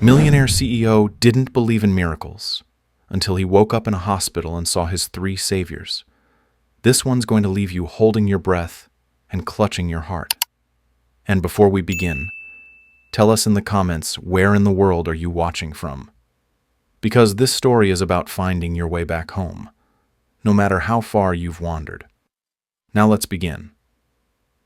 Millionaire CEO didn't believe in miracles until he woke up in a hospital and saw his three saviors. This one's going to leave you holding your breath and clutching your heart. And before we begin, tell us in the comments where in the world are you watching from? Because this story is about finding your way back home, no matter how far you've wandered. Now let's begin.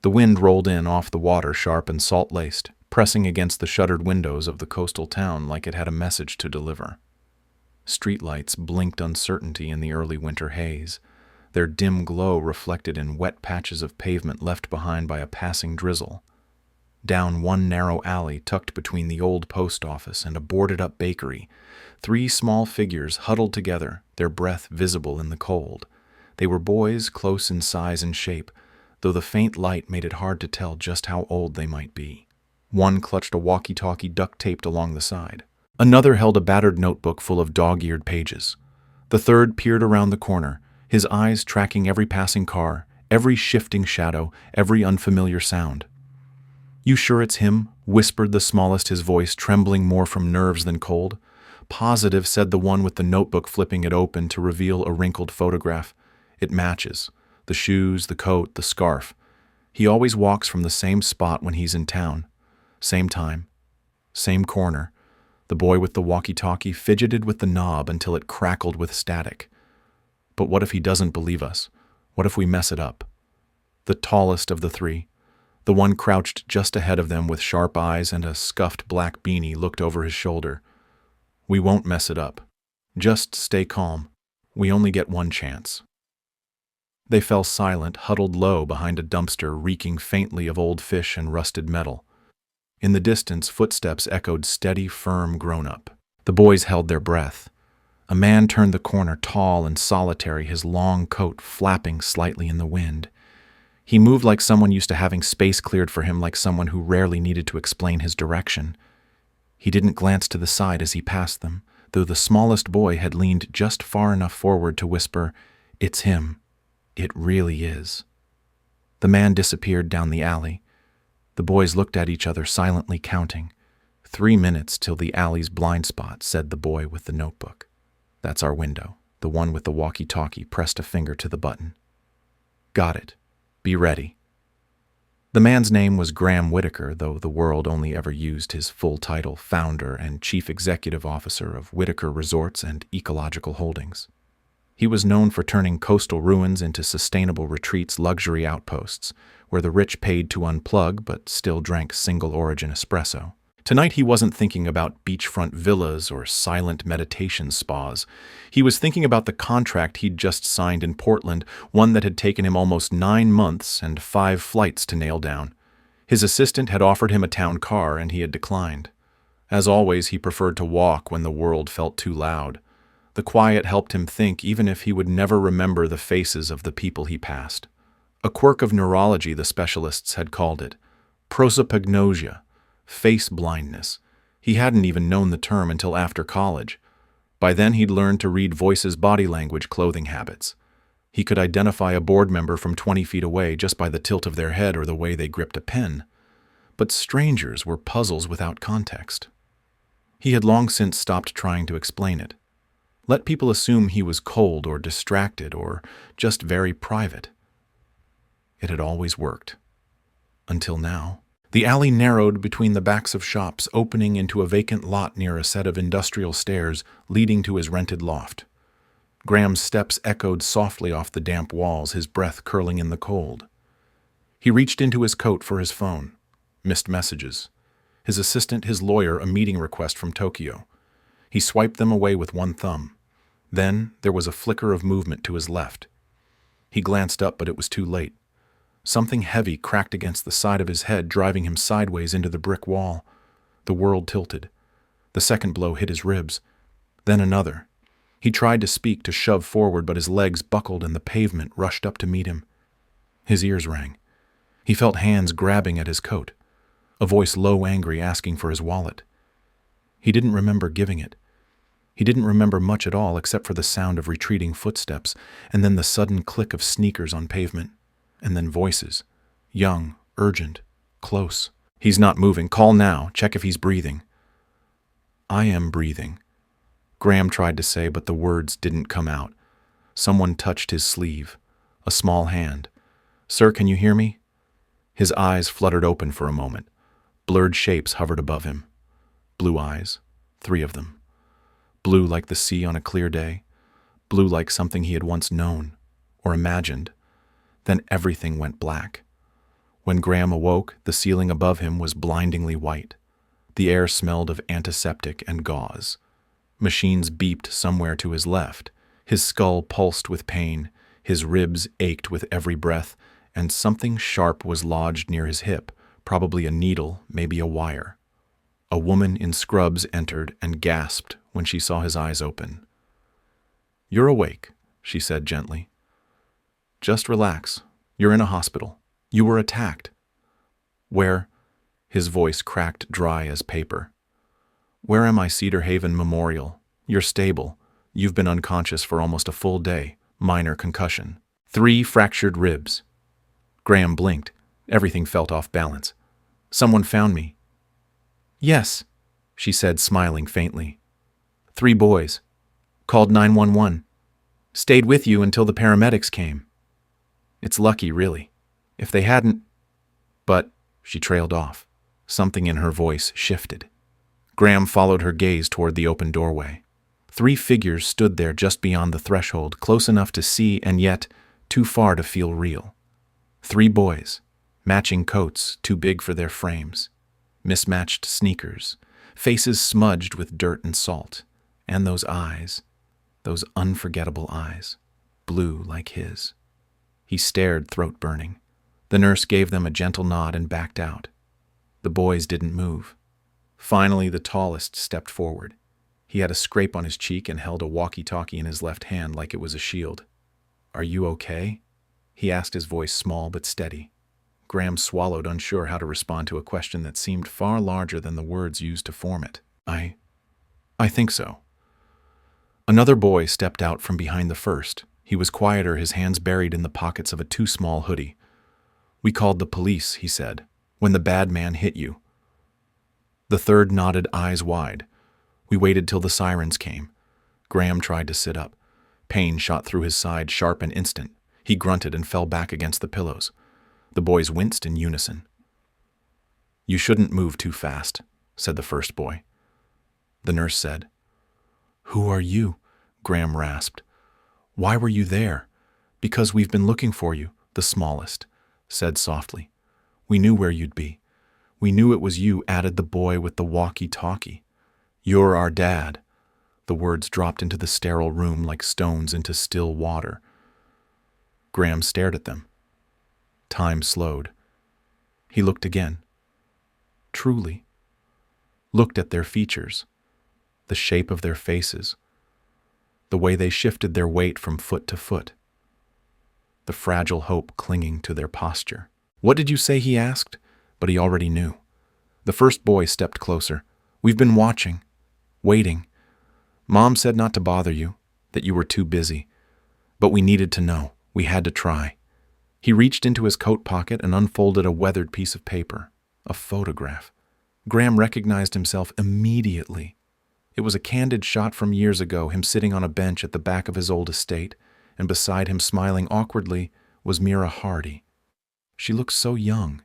The wind rolled in off the water, sharp and salt-laced, pressing against the shuttered windows of the coastal town like it had a message to deliver. Streetlights blinked uncertainty in the early winter haze, their dim glow reflected in wet patches of pavement left behind by a passing drizzle. Down one narrow alley tucked between the old post office and a boarded-up bakery, three small figures huddled together, their breath visible in the cold. They were boys close in size and shape, though the faint light made it hard to tell just how old they might be. One clutched a walkie-talkie duct-taped along the side. Another held a battered notebook full of dog-eared pages. The third peered around the corner, his eyes tracking every passing car, every shifting shadow, every unfamiliar sound. "You sure it's him?" whispered the smallest, his voice trembling more from nerves than cold. "Positive," said the one with the notebook, flipping it open to reveal a wrinkled photograph. "It matches. The shoes, the coat, the scarf. He always walks from the same spot when he's in town. Same time. Same corner." The boy with the walkie-talkie fidgeted with the knob until it crackled with static. "But what if he doesn't believe us? What if we mess it up?" The tallest of the three, the one crouched just ahead of them with sharp eyes and a scuffed black beanie, looked over his shoulder. "We won't mess it up. Just stay calm. We only get one chance." They fell silent, huddled low behind a dumpster reeking faintly of old fish and rusted metal. In the distance, footsteps echoed steady, firm grown-up. The boys held their breath. A man turned the corner, tall and solitary, his long coat flapping slightly in the wind. He moved like someone used to having space cleared for him, like someone who rarely needed to explain his direction. He didn't glance to the side as he passed them, though the smallest boy had leaned just far enough forward to whisper, "It's him. It really is." The man disappeared down the alley. The boys looked at each other, silently counting. 3 minutes till the alley's blind spot, said the boy with the notebook. "That's our window." The one with the walkie-talkie pressed a finger to the button. "Got it. Be ready." The man's name was Graham Whitaker, though the world only ever used his full title, founder and chief executive officer of Whitaker Resorts and Ecological Holdings. He was known for turning coastal ruins into sustainable retreats, luxury outposts, where the rich paid to unplug but still drank single-origin espresso. Tonight he wasn't thinking about beachfront villas or silent meditation spas. He was thinking about the contract he'd just signed in Portland, one that had taken him almost 9 months and 5 flights to nail down. His assistant had offered him a town car, and he had declined. As always, he preferred to walk when the world felt too loud. The quiet helped him think, even if he would never remember the faces of the people he passed. A quirk of neurology, the specialists had called it. Prosopagnosia. Face blindness. He hadn't even known the term until after college. By then he'd learned to read voices, body language, clothing habits. He could identify a board member from 20 feet away just by the tilt of their head or the way they gripped a pen. But strangers were puzzles without context. He had long since stopped trying to explain it. Let people assume he was cold or distracted or just very private. It had always worked. Until now. The alley narrowed between the backs of shops, opening into a vacant lot near a set of industrial stairs leading to his rented loft. Graham's steps echoed softly off the damp walls, his breath curling in the cold. He reached into his coat for his phone. Missed messages. His assistant, his lawyer, a meeting request from Tokyo. He swiped them away with one thumb. Then there was a flicker of movement to his left. He glanced up, but it was too late. Something heavy cracked against the side of his head, driving him sideways into the brick wall. The world tilted. The second blow hit his ribs. Then another. He tried to speak, to shove forward, but his legs buckled and the pavement rushed up to meet him. His ears rang. He felt hands grabbing at his coat. A voice low, angry, asking for his wallet. He didn't remember giving it. He didn't remember much at all except for the sound of retreating footsteps, and then the sudden click of sneakers on pavement. And then voices. Young, urgent, close. "He's not moving. Call now. Check if he's breathing." I am breathing, Graham tried to say, but the words didn't come out. Someone touched his sleeve, a small hand. Sir, can you hear me? His eyes fluttered open for a moment. Blurred shapes hovered above him. Blue eyes, 3 of them. Blue like the sea on a clear day. Blue like something he had once known, or imagined. Then everything went black. When Graham awoke, the ceiling above him was blindingly white. The air smelled of antiseptic and gauze. Machines beeped somewhere to his left. His skull pulsed with pain. His ribs ached with every breath, and something sharp was lodged near his hip, probably a needle, maybe a wire. A woman in scrubs entered and gasped when she saw his eyes open. "You're awake," she said gently. "Just relax. You're in a hospital. You were attacked." "Where?" His voice cracked dry as paper. "Where am I? Cedar Haven Memorial. You're stable. You've been unconscious for almost a full day. Minor concussion. 3 fractured ribs." Graham blinked. Everything felt off balance. "Someone found me." "Yes," she said, smiling faintly. 3 boys. Called 911. Stayed with you until the paramedics came. It's lucky, really. If they hadn't... But she trailed off. Something in her voice shifted. Graham followed her gaze toward the open doorway. 3 figures stood there just beyond the threshold, close enough to see and yet too far to feel real. 3 boys, matching coats too big for their frames, mismatched sneakers, faces smudged with dirt and salt, and those eyes, those unforgettable eyes, blue like his. He stared, throat burning. The nurse gave them a gentle nod and backed out. The boys didn't move. Finally, the tallest stepped forward. He had a scrape on his cheek and held a walkie-talkie in his left hand like it was a shield. "Are you okay?" he asked, his voice small but steady. Graham swallowed, unsure how to respond to a question that seemed far larger than the words used to form it. I think so." Another boy stepped out from behind the first. He was quieter, his hands buried in the pockets of a too small hoodie. "We called the police," he said, "when the bad man hit you." The third nodded, eyes wide. "We waited till the sirens came." Graham tried to sit up. Pain shot through his side, sharp and instant. He grunted and fell back against the pillows. The boys winced in unison. "You shouldn't move too fast," said the first boy. The nurse said. "Who are you?" Graham rasped. "Why were you there?" "Because we've been looking for you," the smallest said softly. "We knew where you'd be. We knew it was you," added the boy with the walkie-talkie. "You're our dad." The words dropped into the sterile room like stones into still water. Graham stared at them. Time slowed. He looked again. Truly. Looked at their features, the shape of their faces, the way they shifted their weight from foot to foot, the fragile hope clinging to their posture. "What did you say?" he asked, but he already knew. The first boy stepped closer. "We've been watching, waiting. Mom said not to bother you, that you were too busy. But we needed to know. We had to try." He reached into his coat pocket and unfolded a weathered piece of paper, a photograph. Graham recognized himself immediately. It was a candid shot from years ago, him sitting on a bench at the back of his old estate, and beside him, smiling awkwardly, was Mira Hardy. She looked so young,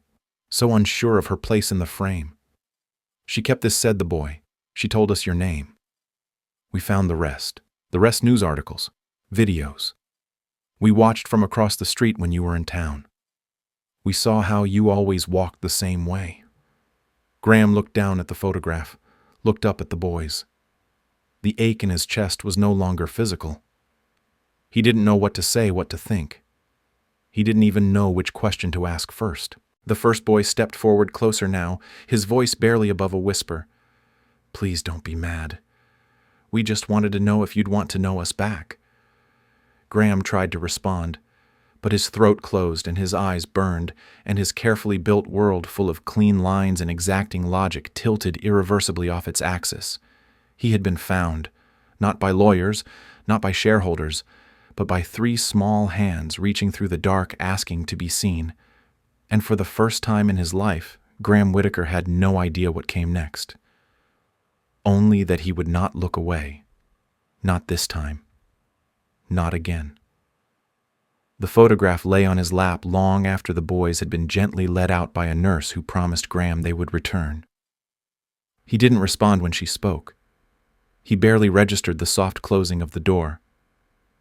so unsure of her place in the frame. "She kept this," said the boy. "She told us your name. We found the rest. The rest news articles, videos. We watched from across the street when you were in town. We saw how you always walked the same way." Graham looked down at the photograph, looked up at the boys. The ache in his chest was no longer physical. He didn't know what to say, what to think. He didn't even know which question to ask first. The first boy stepped forward, closer now, his voice barely above a whisper. "Please don't be mad. We just wanted to know if you'd want to know us back." Graham tried to respond, but his throat closed and his eyes burned, and his carefully built world full of clean lines and exacting logic tilted irreversibly off its axis. He had been found, not by lawyers, not by shareholders, but by 3 small hands reaching through the dark asking to be seen. And for the first time in his life, Graham Whitaker had no idea what came next. only that he would not look away. Not this time. Not again. The photograph lay on his lap long after the boys had been gently led out by a nurse who promised Graham they would return. He didn't respond when she spoke. He barely registered the soft closing of the door.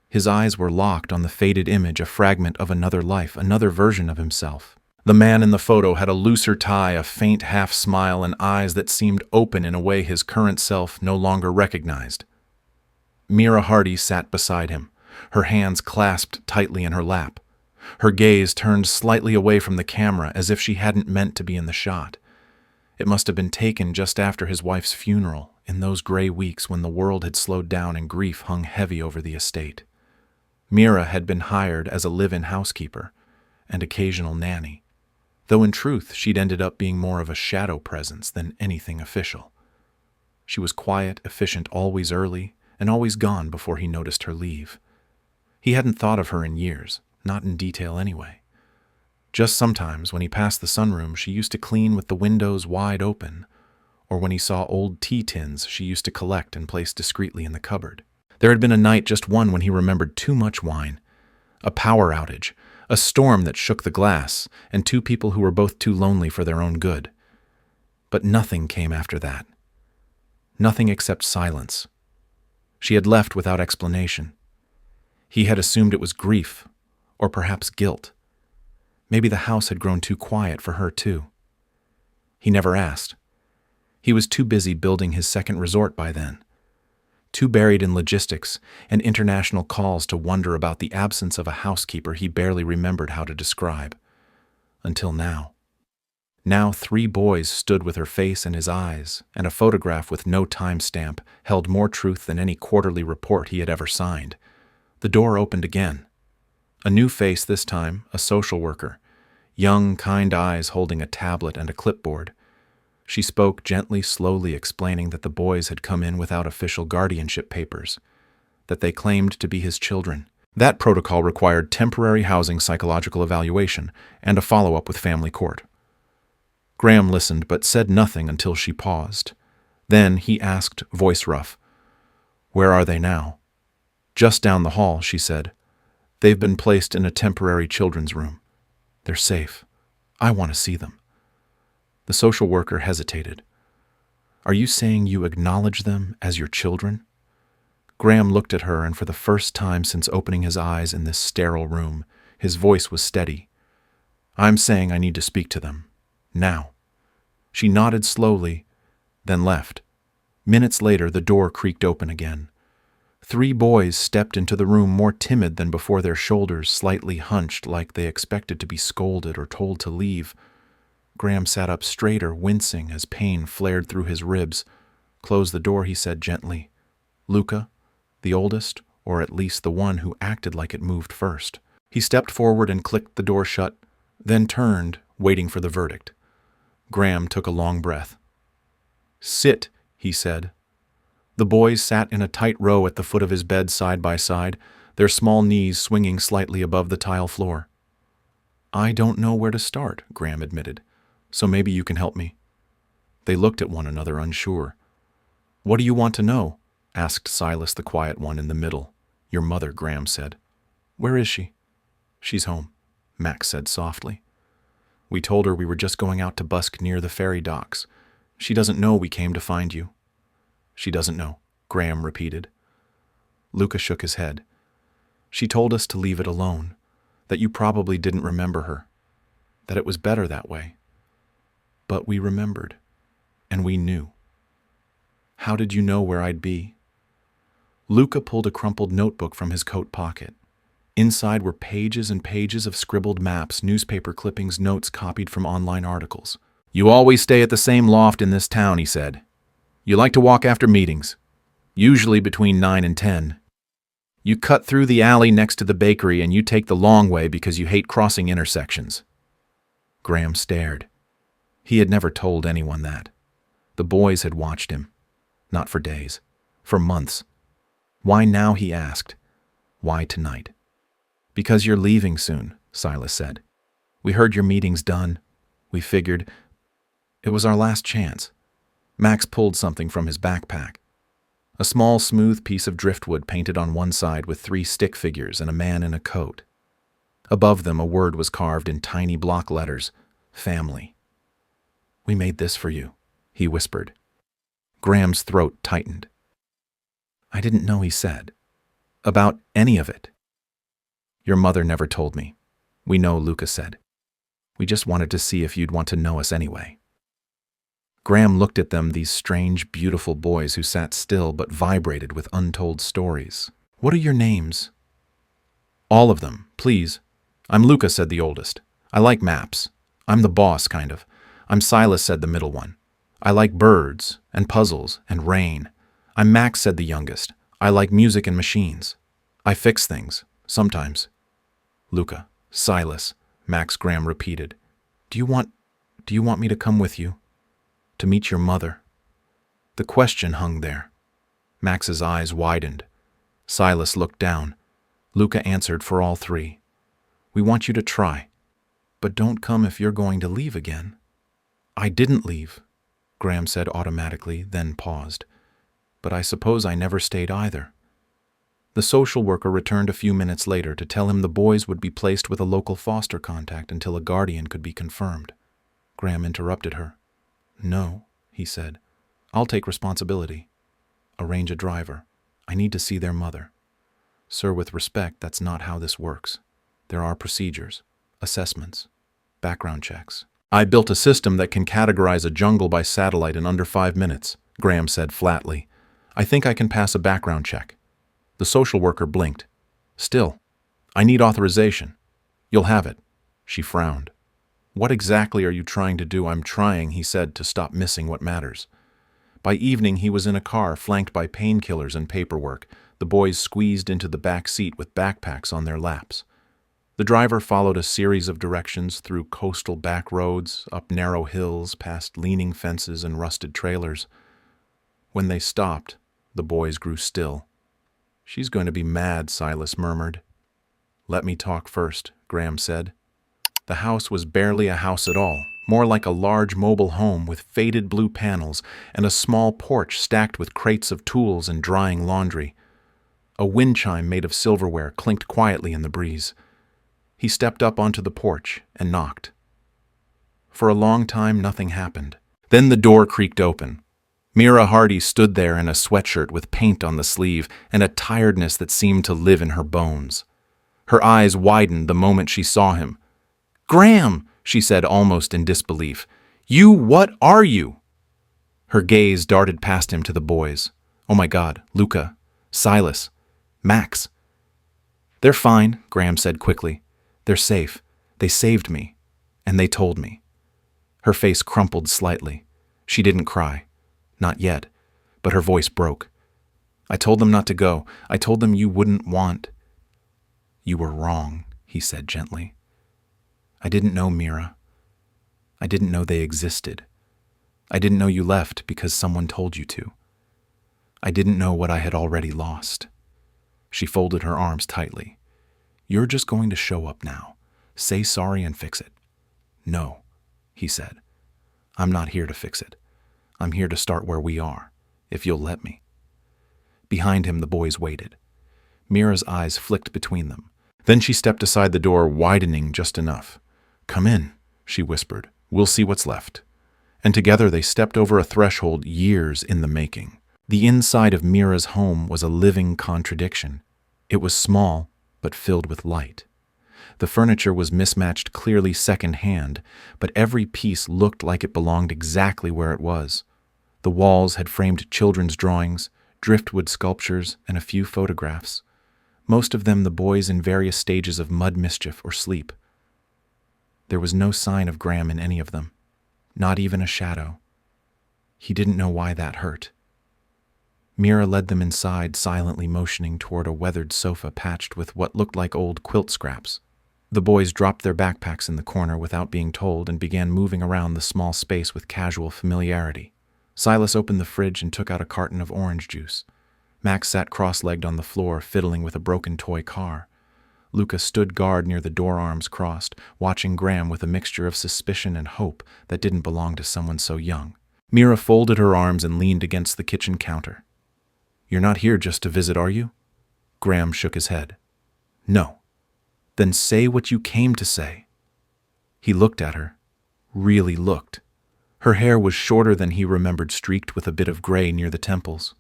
His eyes were locked on the faded image, a fragment of another life, another version of himself. The man in the photo had a looser tie, a faint half-smile, and eyes that seemed open in a way his current self no longer recognized. Mira Hardy sat beside him, her hands clasped tightly in her lap. Her gaze turned slightly away from the camera as if she hadn't meant to be in the shot. It must have been taken just after his wife's funeral, in those gray weeks when the world had slowed down and grief hung heavy over the estate. Mira had been hired as a live-in housekeeper and occasional nanny, though in truth she'd ended up being more of a shadow presence than anything official. She was quiet, efficient, always early, and always gone before he noticed her leave. He hadn't thought of her in years, not in detail anyway. Just sometimes, when he passed the sunroom, she used to clean with the windows wide open, or when he saw old tea tins she used to collect and place discreetly in the cupboard. There had been a night, just one, when he remembered too much wine. A power outage, a storm that shook the glass, and two people who were both too lonely for their own good. But nothing came after that. Nothing except silence. She had left without explanation. He had assumed it was grief, or perhaps guilt. Maybe the house had grown too quiet for her too. He never asked. He was too busy building his second resort by then. Too buried in logistics and international calls to wonder about the absence of a housekeeper he barely remembered how to describe. Until now. Now 3 boys stood with her face in his eyes, and a photograph with no timestamp held more truth than any quarterly report he had ever signed. The door opened again. A new face this time, a social worker. Young, kind eyes holding a tablet and a clipboard. She spoke gently, slowly, explaining that the boys had come in without official guardianship papers, that they claimed to be his children. That protocol required temporary housing psychological evaluation and a follow-up with family court. Graham listened but said nothing until she paused. Then he asked, voice rough, "Where are they now?" "Just down the hall," she said. "They've been placed in a temporary children's room. They're safe. I want to see them." The social worker hesitated. "Are you saying you acknowledge them as your children?" Graham looked at her, and for the first time since opening his eyes in this sterile room, his voice was steady. "I'm saying I need to speak to them. Now." She nodded slowly, then left. Minutes later, the door creaked open again. 3 boys stepped into the room, more timid than before, their shoulders slightly hunched like they expected to be scolded or told to leave. Graham sat up straighter, wincing as pain flared through his ribs. "Close the door," he said gently. "Luca, the oldest, or at least the one who acted like it moved first." He stepped forward and clicked the door shut, then turned, waiting for the verdict. Graham took a long breath. "Sit," he said. The boys sat in a tight row at the foot of his bed side by side, their small knees swinging slightly above the tile floor. "I don't know where to start," Graham admitted, "so maybe you can help me." They looked at one another, unsure. "What do you want to know?" asked Silas, the quiet one in the middle. "Your mother," Graham said. "Where is she?" "She's home," Max said softly. "We told her we were just going out to busk near the ferry docks. She doesn't know we came to find you." "She doesn't know," Graham repeated. Luca shook his head. "She told us to leave it alone, that you probably didn't remember her, that it was better that way. But we remembered, and we knew." "How did you know where I'd be?" Luca pulled a crumpled notebook from his coat pocket. Inside were pages and pages of scribbled maps, newspaper clippings, notes copied from online articles. "You always stay at the same loft in this town," he said. "You like to walk after meetings, usually between 9 and 10. You cut through the alley next to the bakery and you take the long way because you hate crossing intersections." Graham stared. He had never told anyone that. The boys had watched him. Not for days. For months. "Why now?" he asked. "Why tonight?" "Because you're leaving soon," Silas said. "We heard your meeting's done. We figured it was our last chance." Max pulled something from his backpack. A small, smooth piece of driftwood painted on one side with 3 stick figures and a man in a coat. Above them, a word was carved in tiny block letters, family. "We made this for you," he whispered. Graham's throat tightened. "I didn't know," he said. "About any of it." "Your mother never told me." "We know," Luca said. "We just wanted to see if you'd want to know us anyway." Graham looked at them, these strange, beautiful boys who sat still but vibrated with untold stories. "What are your names?" "All of them, please." "I'm Luca," said the oldest. "I like maps. I'm the boss, kind of." "I'm Silas," said the middle one. "I like birds and puzzles and rain." "I'm Max," said the youngest. "I like music and machines. I fix things, sometimes." "Luca, Silas," Max Graham repeated. Do you want me to come with you? To meet your mother?" The question hung there. Max's eyes widened. Silas looked down. Luca answered for all 3. "We want you to try. But don't come if you're going to leave again." "I didn't leave," Graham said automatically, then paused. "But I suppose I never stayed either." The social worker returned a few minutes later to tell him the boys would be placed with a local foster contact until a guardian could be confirmed. Graham interrupted her. "No," he said. "I'll take responsibility. Arrange a driver. I need to see their mother." "Sir, with respect, that's not how this works. There are procedures, assessments, background checks." "I built a system that can categorize a jungle by satellite in under 5 minutes," Graham said flatly. "I think I can pass a background check." The social worker blinked. "Still, I need authorization." "You'll have it." She frowned. "What exactly are you trying to do?" "I'm trying," he said, "to stop missing what matters." By evening, he was in a car flanked by painkillers and paperwork, the boys squeezed into the back seat with backpacks on their laps. The driver followed a series of directions through coastal back roads, up narrow hills, past leaning fences and rusted trailers. When they stopped, the boys grew still. "She's going to be mad," Silas murmured. "Let me talk first," Graham said. The house was barely a house at all, more like a large mobile home with faded blue panels and a small porch stacked with crates of tools and drying laundry. A wind chime made of silverware clinked quietly in the breeze. He stepped up onto the porch and knocked. For a long time, nothing happened. Then the door creaked open. Mira Hardy stood there in a sweatshirt with paint on the sleeve and a tiredness that seemed to live in her bones. Her eyes widened the moment she saw him. "Graham," she said almost in disbelief. What are you?" Her gaze darted past him to the boys. "Oh my God, Luca, Silas, Max." "They're fine," Graham said quickly. "They're safe. They saved me. And they told me." Her face crumpled slightly. She didn't cry. Not yet, but her voice broke. "I told them not to go. I told them you wouldn't want." "You were wrong," he said gently. "I didn't know, Mira. I didn't know they existed. I didn't know you left because someone told you to. I didn't know what I had already lost." She folded her arms tightly. "You're just going to show up now. Say sorry and fix it." "No," he said. "I'm not here to fix it. I'm here to start where we are, if you'll let me." Behind him, the boys waited. Mira's eyes flicked between them. Then she stepped aside the door, widening just enough. "Come in," she whispered. "We'll see what's left." And together they stepped over a threshold years in the making. The inside of Mira's home was a living contradiction. It was small, but filled with light. The furniture was mismatched clearly second-hand, but every piece looked like it belonged exactly where it was. The walls had framed children's drawings, driftwood sculptures, and a few photographs. Most of them the boys in various stages of mud mischief or sleep. There was no sign of Graham in any of them, not even a shadow. He didn't know why that hurt. Mira led them inside, silently motioning toward a weathered sofa patched with what looked like old quilt scraps. The boys dropped their backpacks in the corner without being told and began moving around the small space with casual familiarity. Silas opened the fridge and took out a carton of orange juice. Max sat cross-legged on the floor, fiddling with a broken toy car. Luca stood guard near the door, arms crossed, watching Graham with a mixture of suspicion and hope that didn't belong to someone so young. Mira folded her arms and leaned against the kitchen counter. "You're not here just to visit, are you?" Graham shook his head. "No." "Then say what you came to say." He looked at her, really looked. Her hair was shorter than he remembered, streaked with a bit of gray near the temples.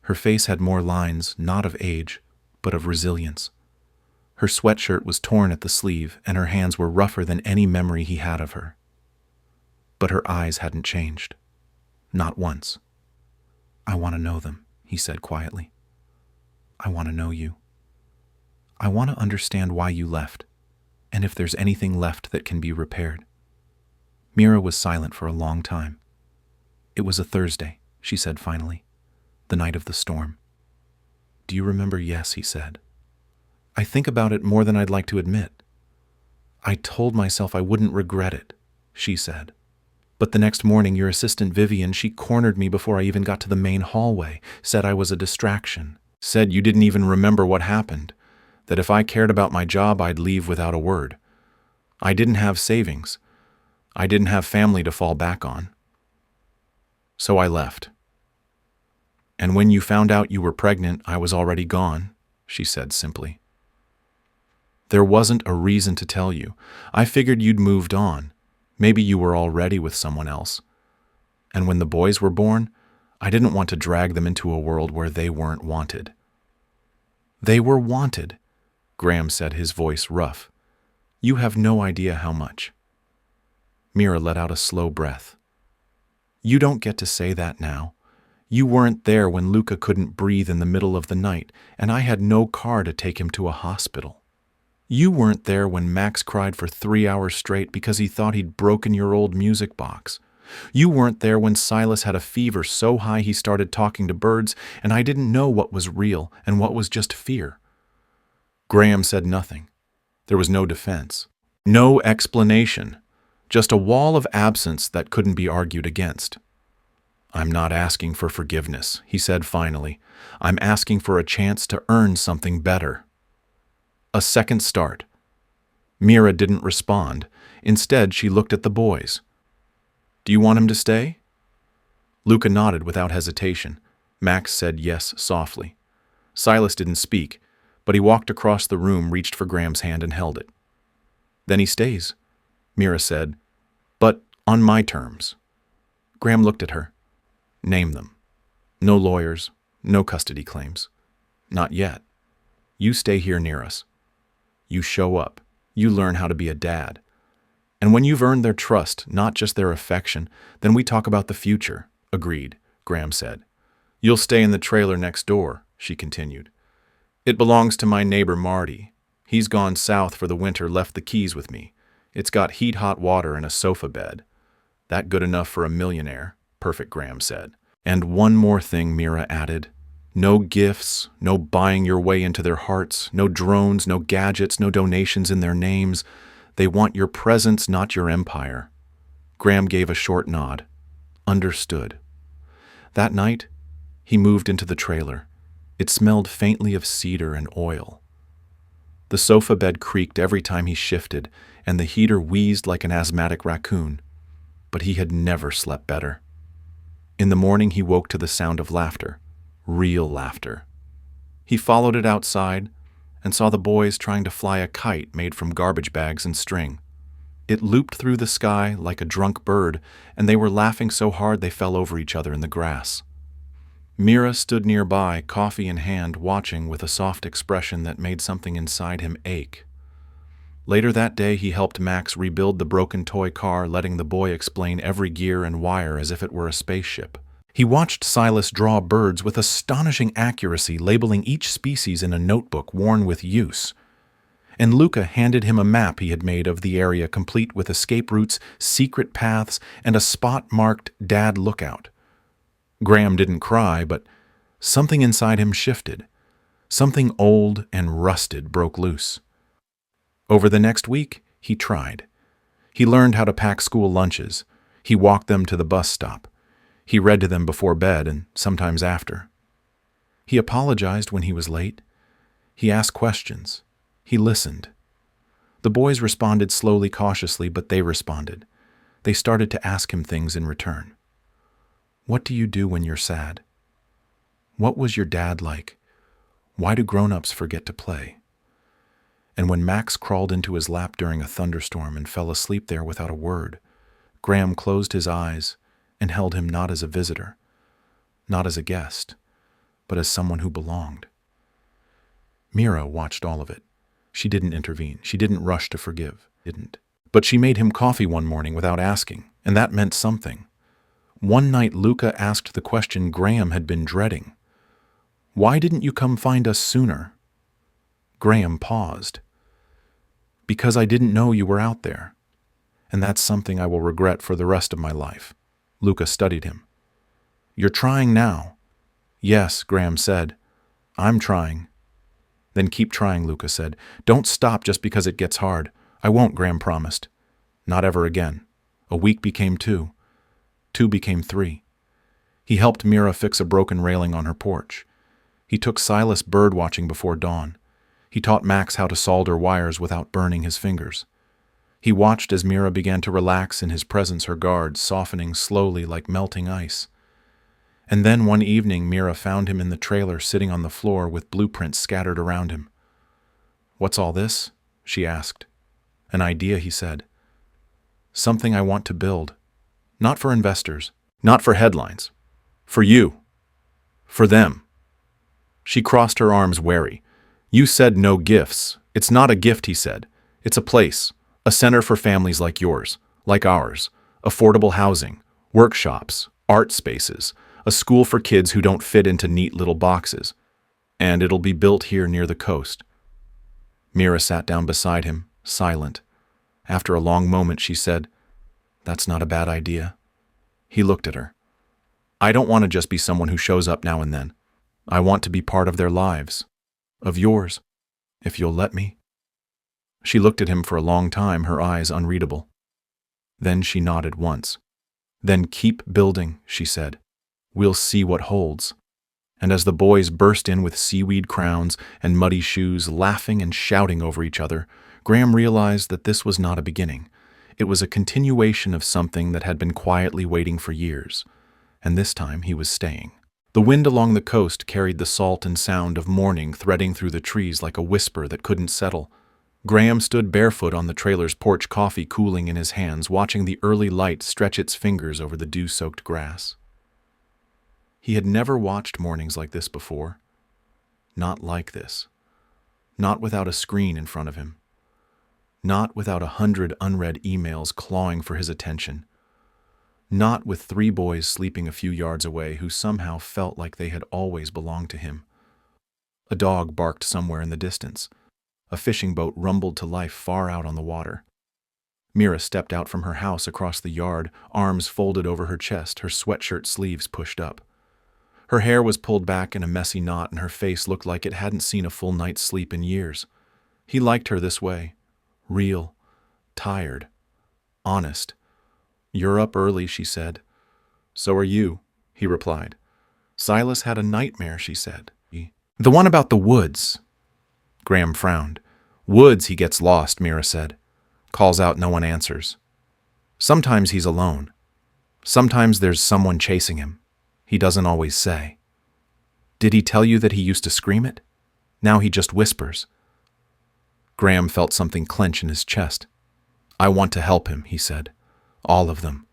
Her face had more lines, not of age, but of resilience. Her sweatshirt was torn at the sleeve, and her hands were rougher than any memory he had of her. But her eyes hadn't changed. Not once. "I want to know them," he said quietly. "I want to know you. I want to understand why you left, and if there's anything left that can be repaired." Mira was silent for a long time. "It was a Thursday," she said finally, "the night of the storm." "Do you remember?" "Yes," he said. "I think about it more than I'd like to admit." "I told myself I wouldn't regret it," she said. "But the next morning, your assistant Vivian, she cornered me before I even got to the main hallway, said I was a distraction, said you didn't even remember what happened, that if I cared about my job, I'd leave without a word. I didn't have savings. I didn't have family to fall back on. So I left. And when you found out you were pregnant, I was already gone," she said simply. "There wasn't a reason to tell you. I figured you'd moved on. Maybe you were already with someone else. And when the boys were born, I didn't want to drag them into a world where they weren't wanted." "They were wanted," Graham said, his voice rough. "You have no idea how much." Mira let out a slow breath. "You don't get to say that now. You weren't there when Luca couldn't breathe in the middle of the night, and I had no car to take him to a hospital. You weren't there when Max cried for 3 hours straight because he thought he'd broken your old music box. You weren't there when Silas had a fever so high he started talking to birds, and I didn't know what was real and what was just fear." Graham said nothing. There was no defense, no explanation, just a wall of absence that couldn't be argued against. "I'm not asking for forgiveness," he said finally. "I'm asking for a chance to earn something better." A second start. Mira didn't respond. Instead, she looked at the boys. "Do you want him to stay?" Luca nodded without hesitation. Max said yes softly. Silas didn't speak, but he walked across the room, reached for Graham's hand, and held it. "Then he stays," Mira said, "but on my terms." Graham looked at her. "Name them. No lawyers, no custody claims. Not yet. You stay here near us. You show up. You learn how to be a dad. And when you've earned their trust, not just their affection, then we talk about the future." "Agreed," Graham said. "You'll stay in the trailer next door," she continued. "It belongs to my neighbor Marty. He's gone south for the winter, left the keys with me. It's got hot water and a sofa bed. That good enough for a millionaire," Perfect Graham said. "And one more thing," Mira added. "No gifts, no buying your way into their hearts, no drones, no gadgets, no donations in their names. They want your presence, not your empire." Graham gave a short nod. Understood. That night, he moved into the trailer. It smelled faintly of cedar and oil. The sofa bed creaked every time he shifted, and the heater wheezed like an asthmatic raccoon. But he had never slept better. In the morning, he woke to the sound of laughter. Real laughter. He followed it outside and saw the boys trying to fly a kite made from garbage bags and string. It looped through the sky like a drunk bird, and they were laughing so hard they fell over each other in the grass. Mira stood nearby, coffee in hand, watching with a soft expression that made something inside him ache. Later that day, he helped Max rebuild the broken toy car, letting the boy explain every gear and wire as if it were a spaceship. He watched Silas draw birds with astonishing accuracy, labeling each species in a notebook worn with use. And Luca handed him a map he had made of the area, complete with escape routes, secret paths, and a spot marked "Dad Lookout." Graham didn't cry, but something inside him shifted. Something old and rusted broke loose. Over the next week, he tried. He learned how to pack school lunches. He walked them to the bus stop. He read to them before bed and sometimes after. He apologized when he was late. He asked questions. He listened. The boys responded slowly, cautiously, but they responded. They started to ask him things in return. What do you do when you're sad? What was your dad like? Why do grown-ups forget to play? And when Max crawled into his lap during a thunderstorm and fell asleep there without a word, Graham closed his eyes and held him not as a visitor, not as a guest, but as someone who belonged. Mira watched all of it. She didn't intervene. She didn't rush to forgive. Didn't. But she made him coffee one morning without asking, and that meant something. One night Luca asked the question Graham had been dreading. "Why didn't you come find us sooner?" Graham paused. "Because I didn't know you were out there. And that's something I will regret for the rest of my life." Luca studied him. "You're trying now." "Yes," Graham said. "I'm trying." "Then keep trying," Luca said. "Don't stop just because it gets hard." "I won't," Graham promised. Not ever again. A week became 2. 2 became 3. He helped Mira fix a broken railing on her porch. He took Silas bird watching before dawn. He taught Max how to solder wires without burning his fingers. He watched as Mira began to relax in his presence, her guard softening slowly like melting ice. And then one evening Mira found him in the trailer sitting on the floor with blueprints scattered around him. "What's all this?" she asked. "An idea," he said. "Something I want to build. Not for investors, not for headlines. For you. For them." She crossed her arms wary. "You said no gifts. It's not a gift," he said. "It's a place. A center for families like yours, like ours. Affordable housing, workshops, art spaces, a school for kids who don't fit into neat little boxes. And it'll be built here near the coast." Mira sat down beside him, silent. After a long moment, she said, "That's not a bad idea." He looked at her. "I don't want to just be someone who shows up now and then. I want to be part of their lives. Of yours, if you'll let me." She looked at him for a long time, her eyes unreadable. Then she nodded once. "Then keep building," she said. "We'll see what holds." And as the boys burst in with seaweed crowns and muddy shoes, laughing and shouting over each other, Graham realized that this was not a beginning. It was a continuation of something that had been quietly waiting for years. And this time he was staying. The wind along the coast carried the salt and sound of morning threading through the trees like a whisper that couldn't settle. Graham stood barefoot on the trailer's porch, coffee cooling in his hands, watching the early light stretch its fingers over the dew-soaked grass. He had never watched mornings like this before. Not like this. Not without a screen in front of him. Not without 100 unread emails clawing for his attention. Not with 3 boys sleeping a few yards away who somehow felt like they had always belonged to him. A dog barked somewhere in the distance. A fishing boat rumbled to life far out on the water. Mira stepped out from her house across the yard, arms folded over her chest, her sweatshirt sleeves pushed up. Her hair was pulled back in a messy knot, and her face looked like it hadn't seen a full night's sleep in years. He liked her this way. Real. Tired. Honest. "You're up early," she said. "So are you," he replied. "Silas had a nightmare," she said. "The one about the woods." Graham frowned. "Woods, he gets lost," Mira said. "Calls out, no one answers. Sometimes he's alone. Sometimes there's someone chasing him. He doesn't always say." "Did he tell you that he used to scream it? Now he just whispers." Graham felt something clench in his chest. "I want to help him," he said. "All of them.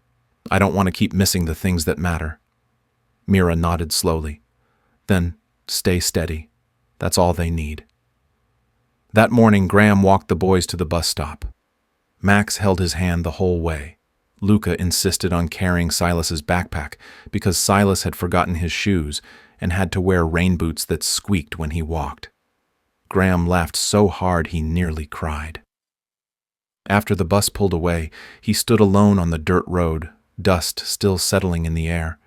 I don't want to keep missing the things that matter." Mira nodded slowly. "Then stay steady. That's all they need." That morning, Graham walked the boys to the bus stop. Max held his hand the whole way. Luca insisted on carrying Silas's backpack because Silas had forgotten his shoes and had to wear rain boots that squeaked when he walked. Graham laughed so hard he nearly cried. After the bus pulled away, he stood alone on the dirt road, dust still settling in the air,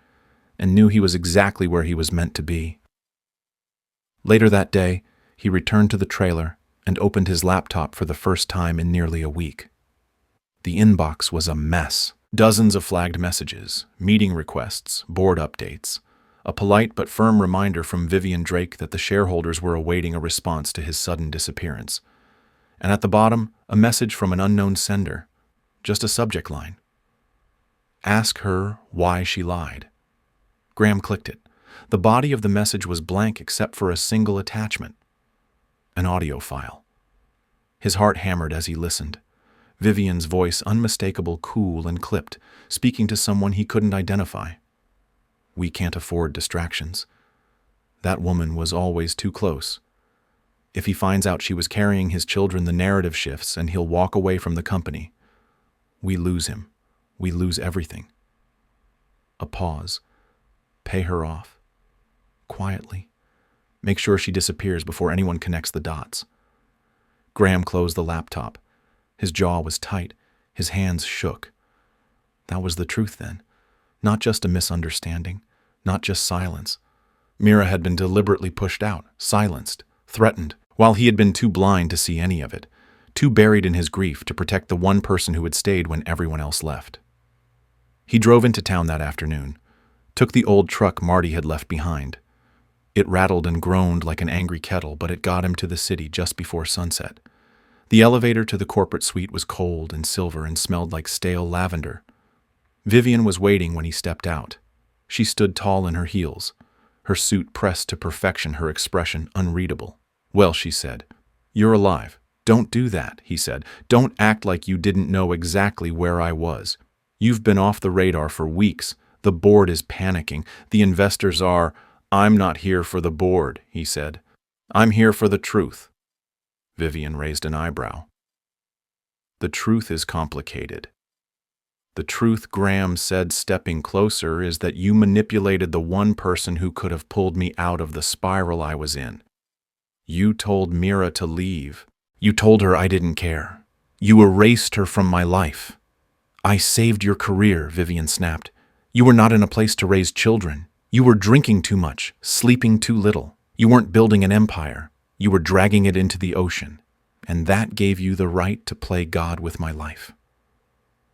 and knew he was exactly where he was meant to be. Later that day, he returned to the trailer and opened his laptop for the first time in nearly a week. The inbox was a mess. Dozens of flagged messages, meeting requests, board updates, a polite but firm reminder from Vivian Drake that the shareholders were awaiting a response to his sudden disappearance. And at the bottom, a message from an unknown sender, just a subject line. Ask her why she lied. Graham clicked it. The body of the message was blank except for a single attachment. An audio file. His heart hammered as he listened. Vivian's voice, unmistakable, cool, and clipped, speaking to someone he couldn't identify. We can't afford distractions. That woman was always too close. If he finds out she was carrying his children, the narrative shifts and he'll walk away from the company. We lose him. We lose everything. A pause. Pay her off. Quietly. Make sure she disappears before anyone connects the dots. Graham closed the laptop. His jaw was tight. His hands shook. That was the truth then. Not just a misunderstanding. Not just silence. Mira had been deliberately pushed out, silenced, threatened, while he had been too blind to see any of it, too buried in his grief to protect the one person who had stayed when everyone else left. He drove into town that afternoon, took the old truck Marty had left behind. It rattled and groaned like an angry kettle, but it got him to the city just before sunset. The elevator to the corporate suite was cold and silver and smelled like stale lavender. Vivian was waiting when he stepped out. She stood tall in her heels, her suit pressed to perfection, her expression unreadable. "Well," she said, "you're alive. Don't do that," he said. "Don't act like you didn't know exactly where I was. You've been off the radar for weeks. The board is panicking. The investors are—" "I'm not here for the board," he said. "I'm here for the truth." Vivian raised an eyebrow. "The truth is complicated. The truth," Graham said, stepping closer, "is that you manipulated the one person who could have pulled me out of the spiral I was in. You told Mira to leave. You told her I didn't care. You erased her from my life." "I saved your career," Vivian snapped. "You were not in a place to raise children. You were drinking too much, sleeping too little. You weren't building an empire. You were dragging it into the ocean. And that gave you the right to play God with my life."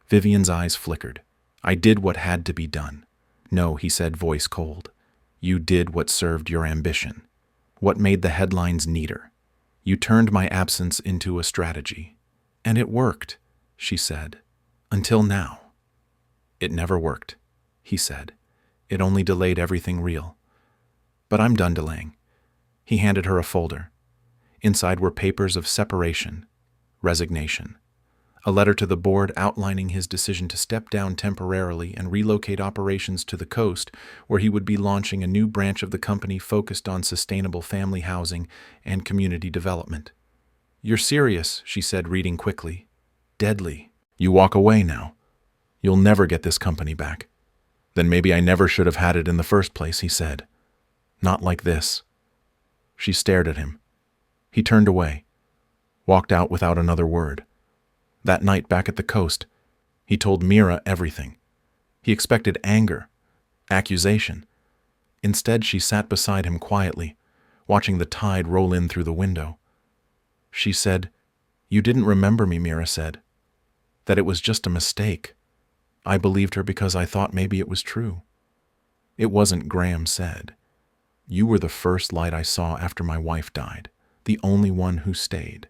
Vivian's eyes flickered. "I did what had to be done." "No," he said, voice cold. "You did what served your ambition. What made the headlines neater. You turned my absence into a strategy. And it worked," she said. "Until now." "It never worked," he said. "It only delayed everything real. But I'm done delaying." He handed her a folder. Inside were papers of separation, resignation, a letter to the board outlining his decision to step down temporarily and relocate operations to the coast, where he would be launching a new branch of the company focused on sustainable family housing and community development. "You're serious," she said, reading quickly. "Deadly. You walk away now. You'll never get this company back." "Then maybe I never should have had it in the first place," he said. "Not like this." She stared at him. He turned away, walked out without another word. That night back at the coast, he told Mira everything. He expected anger, accusation. Instead, she sat beside him quietly, watching the tide roll in through the window. She said, "You didn't remember me," Mira said. "That it was just a mistake. I believed her because I thought maybe it was true." "It wasn't," Graham said. "You were the first light I saw after my wife died, the only one who stayed.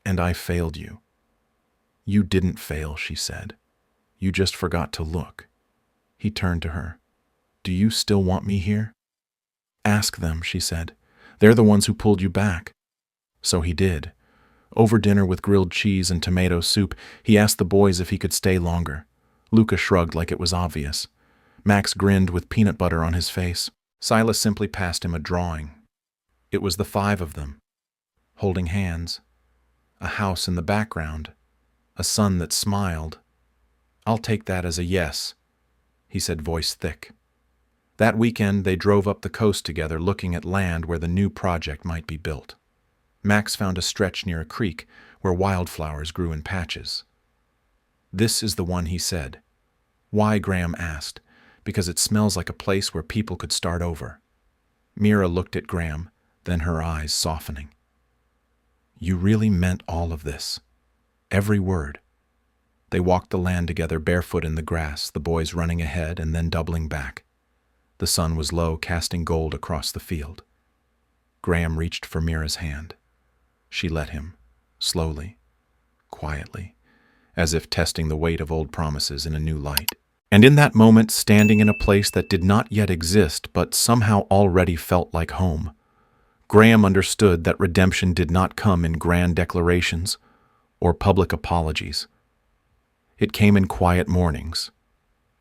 And I failed you." "You didn't fail," she said. "You just forgot to look." He turned to her. "Do you still want me here?" "Ask them," she said. "They're the ones who pulled you back." So he did. Over dinner with grilled cheese and tomato soup, he asked the boys if he could stay longer. Luca shrugged like it was obvious. Max grinned with peanut butter on his face. Silas simply passed him a drawing. It was the 5 of them, holding hands. A house in the background. A sun that smiled. "I'll take that as a yes," he said, voice thick. That weekend, they drove up the coast together, looking at land where the new project might be built. Max found a stretch near a creek where wildflowers grew in patches. "This is the one," he said. "Why?" Graham asked. "Because it smells like a place where people could start over." Mira looked at Graham, then her eyes softening. "You really meant all of this? Every word?" They walked the land together, barefoot in the grass, the boys running ahead and then doubling back. The sun was low, casting gold across the field. Graham reached for Mira's hand. She let him, slowly, quietly, as if testing the weight of old promises in a new light. And in that moment, standing in a place that did not yet exist but somehow already felt like home, Graham understood that redemption did not come in grand declarations or public apologies. It came in quiet mornings,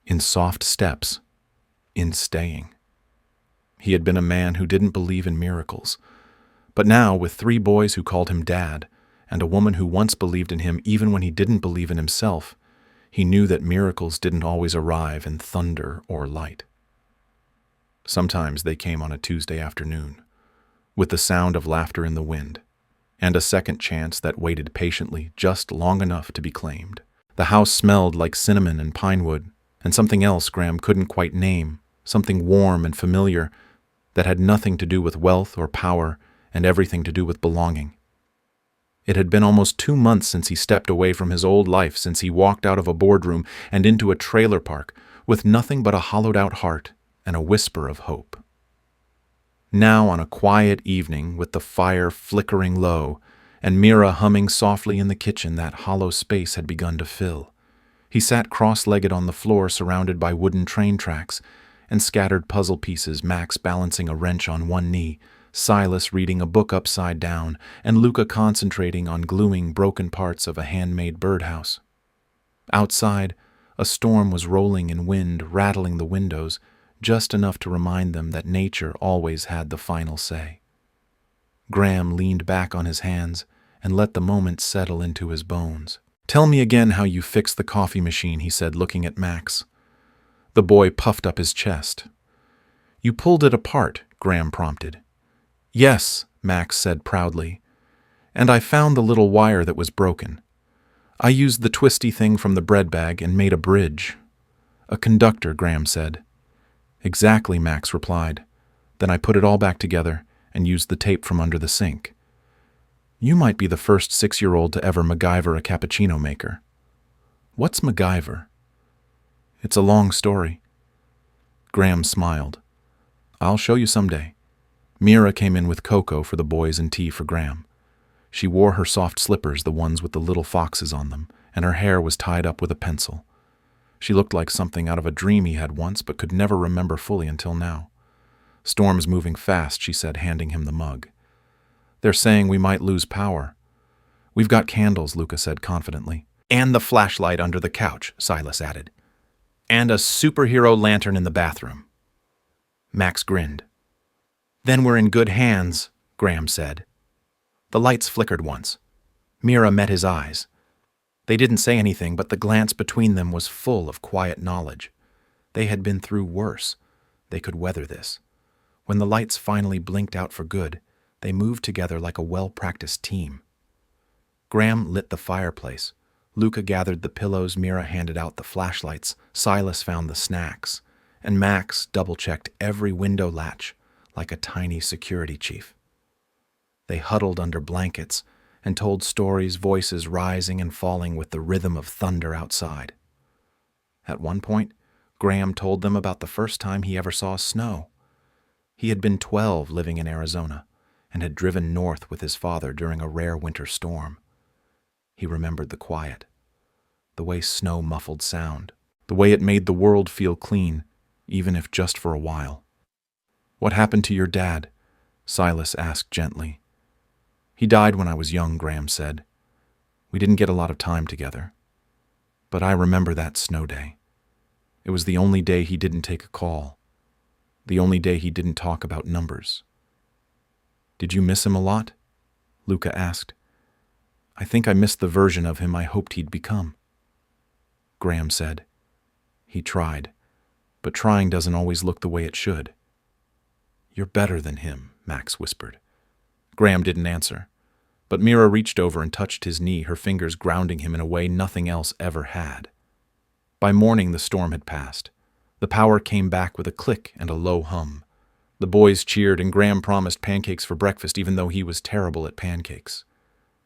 in soft steps, in staying. He had been a man who didn't believe in miracles, but now, with 3 boys who called him Dad, and a woman who once believed in him even when he didn't believe in himself, he knew that miracles didn't always arrive in thunder or light. Sometimes they came on a Tuesday afternoon, with the sound of laughter in the wind, and a second chance that waited patiently just long enough to be claimed. The house smelled like cinnamon and pine wood, and something else Graham couldn't quite name, something warm and familiar that had nothing to do with wealth or power and everything to do with belonging. It had been almost 2 months since he stepped away from his old life, since he walked out of a boardroom and into a trailer park with nothing but a hollowed-out heart and a whisper of hope. Now, on a quiet evening, with the fire flickering low and Mira humming softly in the kitchen, that hollow space had begun to fill. He sat cross-legged on the floor, surrounded by wooden train tracks and scattered puzzle pieces, Max balancing a wrench on one knee, Silas reading a book upside down, and Luca concentrating on gluing broken parts of a handmade birdhouse. Outside, a storm was rolling in wind, rattling the windows, just enough to remind them that nature always had the final say. Graham leaned back on his hands and let the moment settle into his bones. "Tell me again how you fixed the coffee machine," he said, looking at Max. The boy puffed up his chest. "You pulled it apart," Graham prompted. "Yes," Max said proudly, "and I found the little wire that was broken. I used the twisty thing from the bread bag and made a bridge." "A conductor," Graham said. "Exactly," Max replied. "Then I put it all back together and used the tape from under the sink." "You might be the first 6-year-old to ever MacGyver a cappuccino maker." "What's MacGyver?" "It's a long story." Graham smiled. "I'll show you someday." Mira came in with cocoa for the boys and tea for Graham. She wore her soft slippers, the ones with the little foxes on them, and her hair was tied up with a pencil. She looked like something out of a dream he had once but could never remember fully until now. "Storm's moving fast," she said, handing him the mug. "They're saying we might lose power." "We've got candles," Luca said confidently. "And the flashlight under the couch," Silas added. "And a superhero lantern in the bathroom." Max grinned. "Then we're in good hands," Graham said. The lights flickered once. Mira met his eyes. They didn't say anything, but the glance between them was full of quiet knowledge. They had been through worse. They could weather this. When the lights finally blinked out for good, they moved together like a well-practiced team. Graham lit the fireplace. Luca gathered the pillows, Mira handed out the flashlights, Silas found the snacks, and Max double-checked every window latch like a tiny security chief. They huddled under blankets and told stories, voices rising and falling with the rhythm of thunder outside. At one point, Graham told them about the first time he ever saw snow. He had been 12 living in Arizona and had driven north with his father during a rare winter storm. He remembered the quiet, the way snow muffled sound, the way it made the world feel clean, even if just for a while. "What happened to your dad?" Silas asked gently. "He died when I was young," Graham said. "We didn't get a lot of time together. But I remember that snow day. It was the only day he didn't take a call, the only day he didn't talk about numbers." "Did you miss him a lot?" Luca asked. "I think I missed the version of him I hoped he'd become." Graham said. "He tried, but trying doesn't always look the way it should." "You're better than him," Max whispered. Graham didn't answer, but Mira reached over and touched his knee, her fingers grounding him in a way nothing else ever had. By morning, the storm had passed. The power came back with a click and a low hum. The boys cheered, and Graham promised pancakes for breakfast, even though he was terrible at pancakes.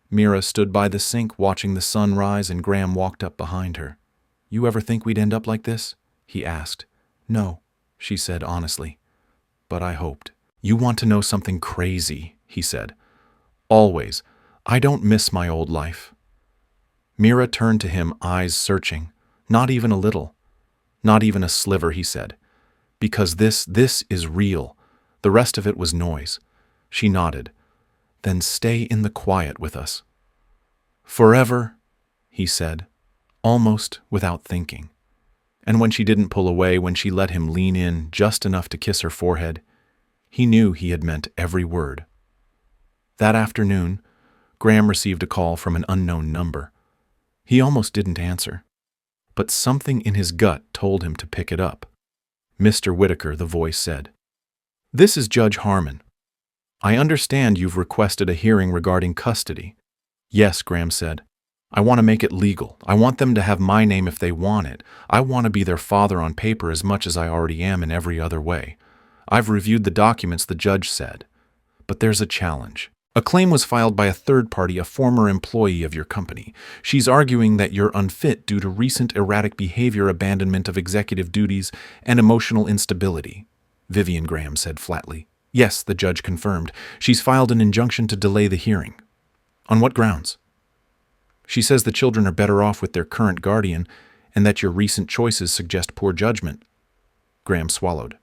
Mira stood by the sink watching the sun rise, and Graham walked up behind her. "You ever think we'd end up like this?" he asked. "No," she said honestly. "But I hoped." "You want to know something crazy," he said. "Always. I don't miss my old life." Mira turned to him, eyes searching. "Not even a little." Not even a sliver, he said. Because this is real. The rest of it was noise. She nodded. Then stay in the quiet with us. Forever, he said, almost without thinking. And when she didn't pull away, when she let him lean in just enough to kiss her forehead, he knew he had meant every word. That afternoon, Graham received a call from an unknown number. He almost didn't answer, but something in his gut told him to pick it up. Mr. Whitaker, the voice said. This is Judge Harmon. I understand you've requested a hearing regarding custody. Yes, Graham said. I want to make it legal. I want them to have my name if they want it. I want to be their father on paper as much as I already am in every other way. I've reviewed the documents, the judge said. But there's a challenge. A claim was filed by a third party, a former employee of your company. She's arguing that you're unfit due to recent erratic behavior, abandonment of executive duties, and emotional instability. Vivian, Graham said flatly. Yes, the judge confirmed. She's filed an injunction to delay the hearing. On what grounds? She says the children are better off with their current guardian and that your recent choices suggest poor judgment. Graham swallowed.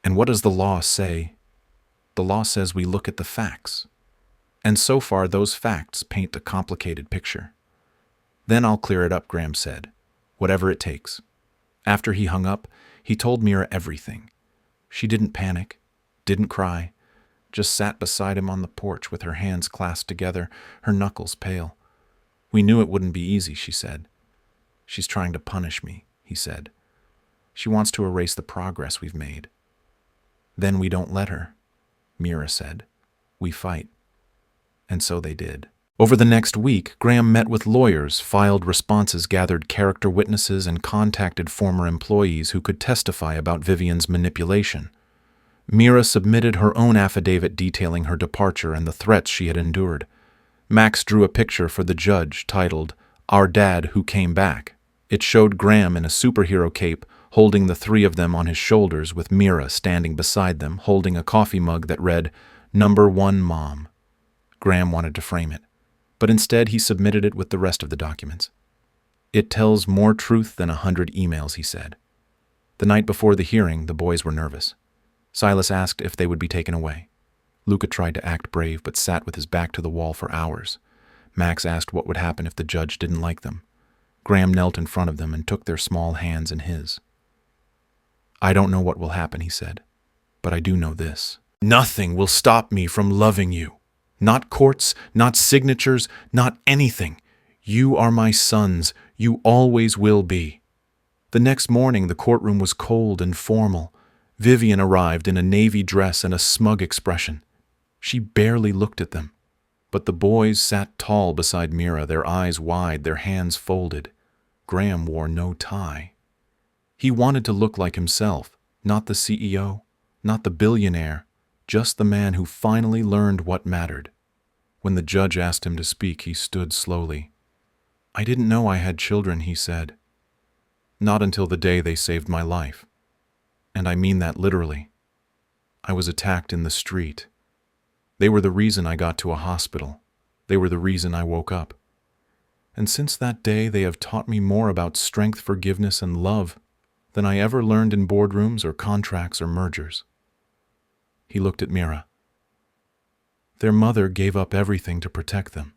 And what does the law say? The law says we look at the facts. And so far, those facts paint a complicated picture. Then I'll clear it up, Graham said. Whatever it takes. After he hung up, he told Mira everything. She didn't panic, didn't cry, just sat beside him on the porch with her hands clasped together, her knuckles pale. We knew it wouldn't be easy, she said. She's trying to punish me, he said. She wants to erase the progress we've made. Then we don't let her, Mira said. We fight. And so they did. Over the next week, Graham met with lawyers, filed responses, gathered character witnesses, and contacted former employees who could testify about Vivian's manipulation. Mira submitted her own affidavit detailing her departure and the threats she had endured. Max drew a picture for the judge titled, Our Dad Who Came Back. It showed Graham in a superhero cape, holding the three of them on his shoulders with Mira standing beside them, holding a coffee mug that read, Number 1 Mom. Graham wanted to frame it, but instead he submitted it with the rest of the documents. It tells more truth than 100 emails, he said. The night before the hearing, the boys were nervous. Silas asked if they would be taken away. Luca tried to act brave, but sat with his back to the wall for hours. Max asked what would happen if the judge didn't like them. Graham knelt in front of them and took their small hands in his. I don't know what will happen, he said, but I do know this. Nothing will stop me from loving you. Not courts, not signatures, not anything. You are my sons. You always will be. The next morning, the courtroom was cold and formal. Vivian arrived in a navy dress and a smug expression. She barely looked at them, but the boys sat tall beside Mira, their eyes wide, their hands folded. Graham wore no tie. He wanted to look like himself, not the CEO, not the billionaire, just the man who finally learned what mattered. When the judge asked him to speak, he stood slowly. I didn't know I had children, he said. Not until the day they saved my life. And I mean that literally. I was attacked in the street. They were the reason I got to a hospital. They were the reason I woke up. And since that day, they have taught me more about strength, forgiveness, and love than I ever learned in boardrooms or contracts or mergers. He looked at Mira. Their mother gave up everything to protect them.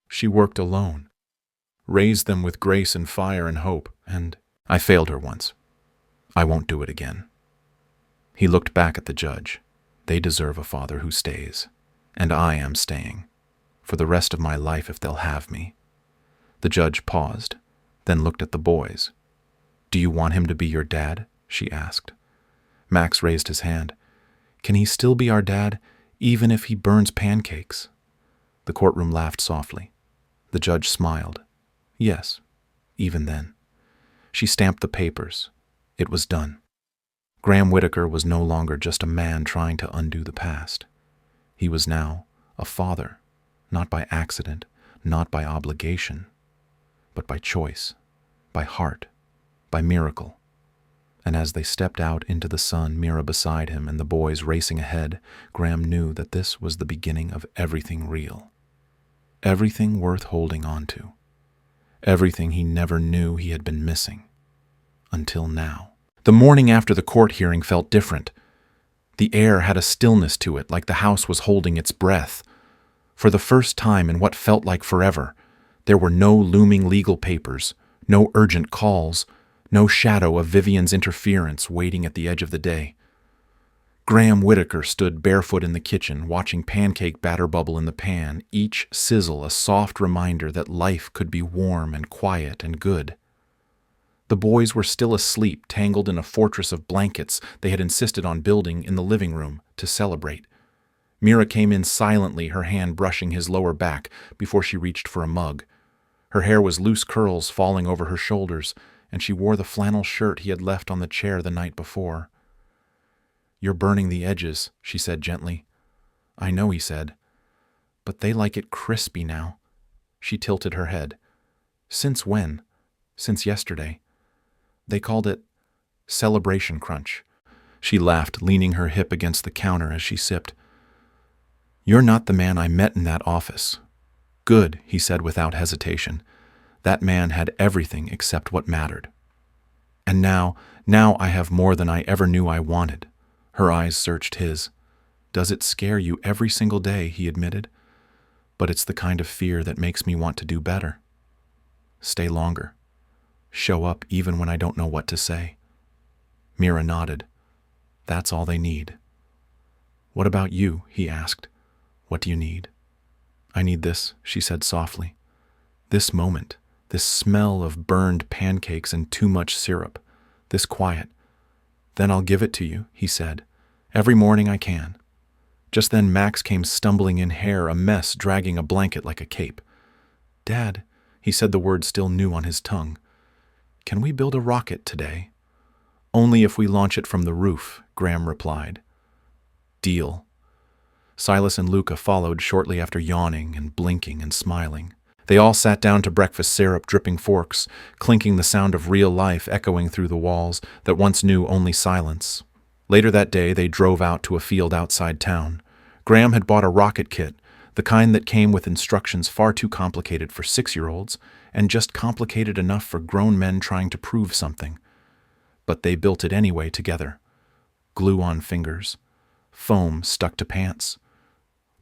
She worked alone, raised them with grace and fire and hope, and I failed her once. I won't do it again. He looked back at the judge. They deserve a father who stays, and I am staying, for the rest of my life if they'll have me. The judge paused, then looked at the boys. Do you want him to be your dad? She asked. Max raised his hand. Can he still be our dad, even if he burns pancakes? The courtroom laughed softly. The judge smiled. Yes, even then. She stamped the papers. It was done. Graham Whitaker was no longer just a man trying to undo the past. He was now a father, not by accident, not by obligation, but by choice, by heart, by miracle. And as they stepped out into the sun, Mira beside him and the boys racing ahead, Graham knew that this was the beginning of everything real. Everything worth holding on to. Everything he never knew he had been missing. Until now. The morning after the court hearing felt different. The air had a stillness to it, like the house was holding its breath. For the first time in what felt like forever, there were no looming legal papers, no urgent calls, no shadow of Vivian's interference waiting at the edge of the day. Graham Whitaker stood barefoot in the kitchen, watching pancake batter bubble in the pan, each sizzle a soft reminder that life could be warm and quiet and good. The boys were still asleep, tangled in a fortress of blankets they had insisted on building in the living room to celebrate. Mira came in silently, her hand brushing his lower back before she reached for a mug. Her hair was loose curls falling over her shoulders, and she wore the flannel shirt he had left on the chair the night before. "You're burning the edges," she said gently. "I know," he said. "But they like it crispy now." She tilted her head. "Since when?" "Since yesterday. They called it Celebration Crunch." She laughed, leaning her hip against the counter as she sipped. "You're not the man I met in that office." "Good," he said without hesitation. That man had everything except what mattered. "And now I have more than I ever knew I wanted." Her eyes searched his. "Does it scare you every single day?" he admitted. "But it's the kind of fear that makes me want to do better. Stay longer. Show up even when I don't know what to say." Mira nodded. "That's all they need." "What about you?" he asked. "What do you need?" "I need this," she said softly. "This moment, this smell of burned pancakes and too much syrup, this quiet. Then I'll give it to you," he said. "Every morning I can." Just then Max came stumbling in, hair a mess, dragging a blanket like a cape. "Dad," he said, the word still new on his tongue. "Can we build a rocket today?" "Only if we launch it from the roof," Graham replied. "Deal." Silas and Luca followed shortly after, yawning and blinking and smiling. They all sat down to breakfast, syrup dripping forks, clinking, the sound of real life echoing through the walls that once knew only silence. Later that day, they drove out to a field outside town. Graham had bought a rocket kit, the kind that came with instructions far too complicated for 6-year-olds and just complicated enough for grown men trying to prove something. But they built it anyway together. Glue on fingers, foam stuck to pants.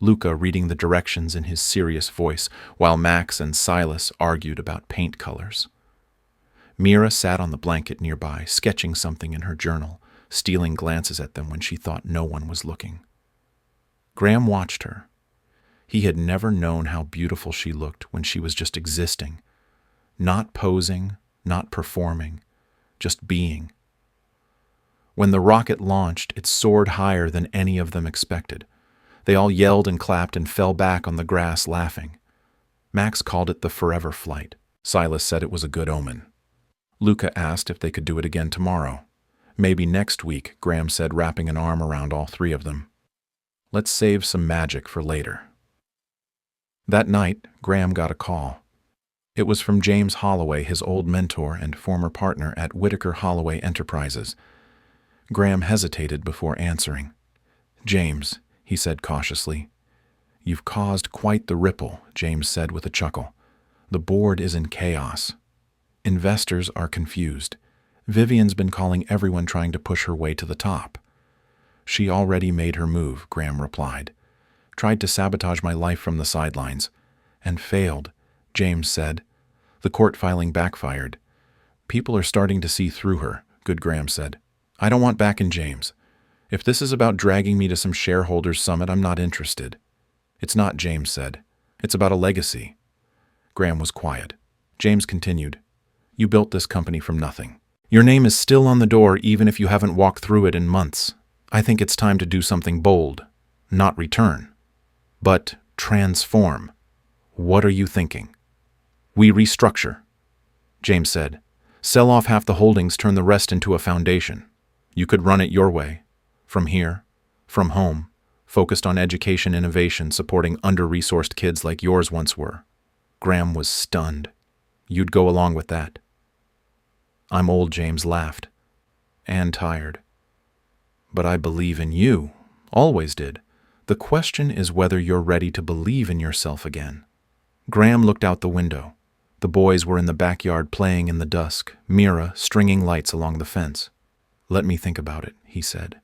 Luca reading the directions in his serious voice, while Max and Silas argued about paint colors. Mira sat on the blanket nearby, sketching something in her journal, stealing glances at them when she thought no one was looking. Graham watched her. He had never known how beautiful she looked when she was just existing, not posing, not performing, just being. When the rocket launched, it soared higher than any of them expected. They all yelled and clapped and fell back on the grass laughing. Max called it the forever flight. Silas said it was a good omen. Luca asked if they could do it again tomorrow. Maybe next week, Graham said, wrapping an arm around all three of them. Let's save some magic for later. That night, Graham got a call. It was from James Holloway, his old mentor and former partner at Whitaker Holloway Enterprises. Graham hesitated before answering. "James," he said cautiously. "You've caused quite the ripple," James said with a chuckle. "The board is in chaos. Investors are confused. Vivian's been calling everyone trying to push her way to the top." "She already made her move," Graham replied. "Tried to sabotage my life from the sidelines. And failed," James said. "The court filing backfired. People are starting to see through her," Good Graham said. "I don't want back in James. If this is about dragging me to some shareholders' summit, I'm not interested." "It's not," James said. "It's about a legacy." Graham was quiet. James continued. "You built this company from nothing. Your name is still on the door even if you haven't walked through it in months. I think it's time to do something bold. Not return, but transform. What are you thinking?" "We restructure," James said. "Sell off half the holdings, turn the rest into a foundation. You could run it your way. From here, from home, focused on education innovation, supporting under-resourced kids like yours once were." Graham was stunned. "You'd go along with that?" "I'm old," James laughed. "And tired. But I believe in you. Always did. The question is whether you're ready to believe in yourself again." Graham looked out the window. The boys were in the backyard playing in the dusk, Mira stringing lights along the fence. "Let me think about it," he said.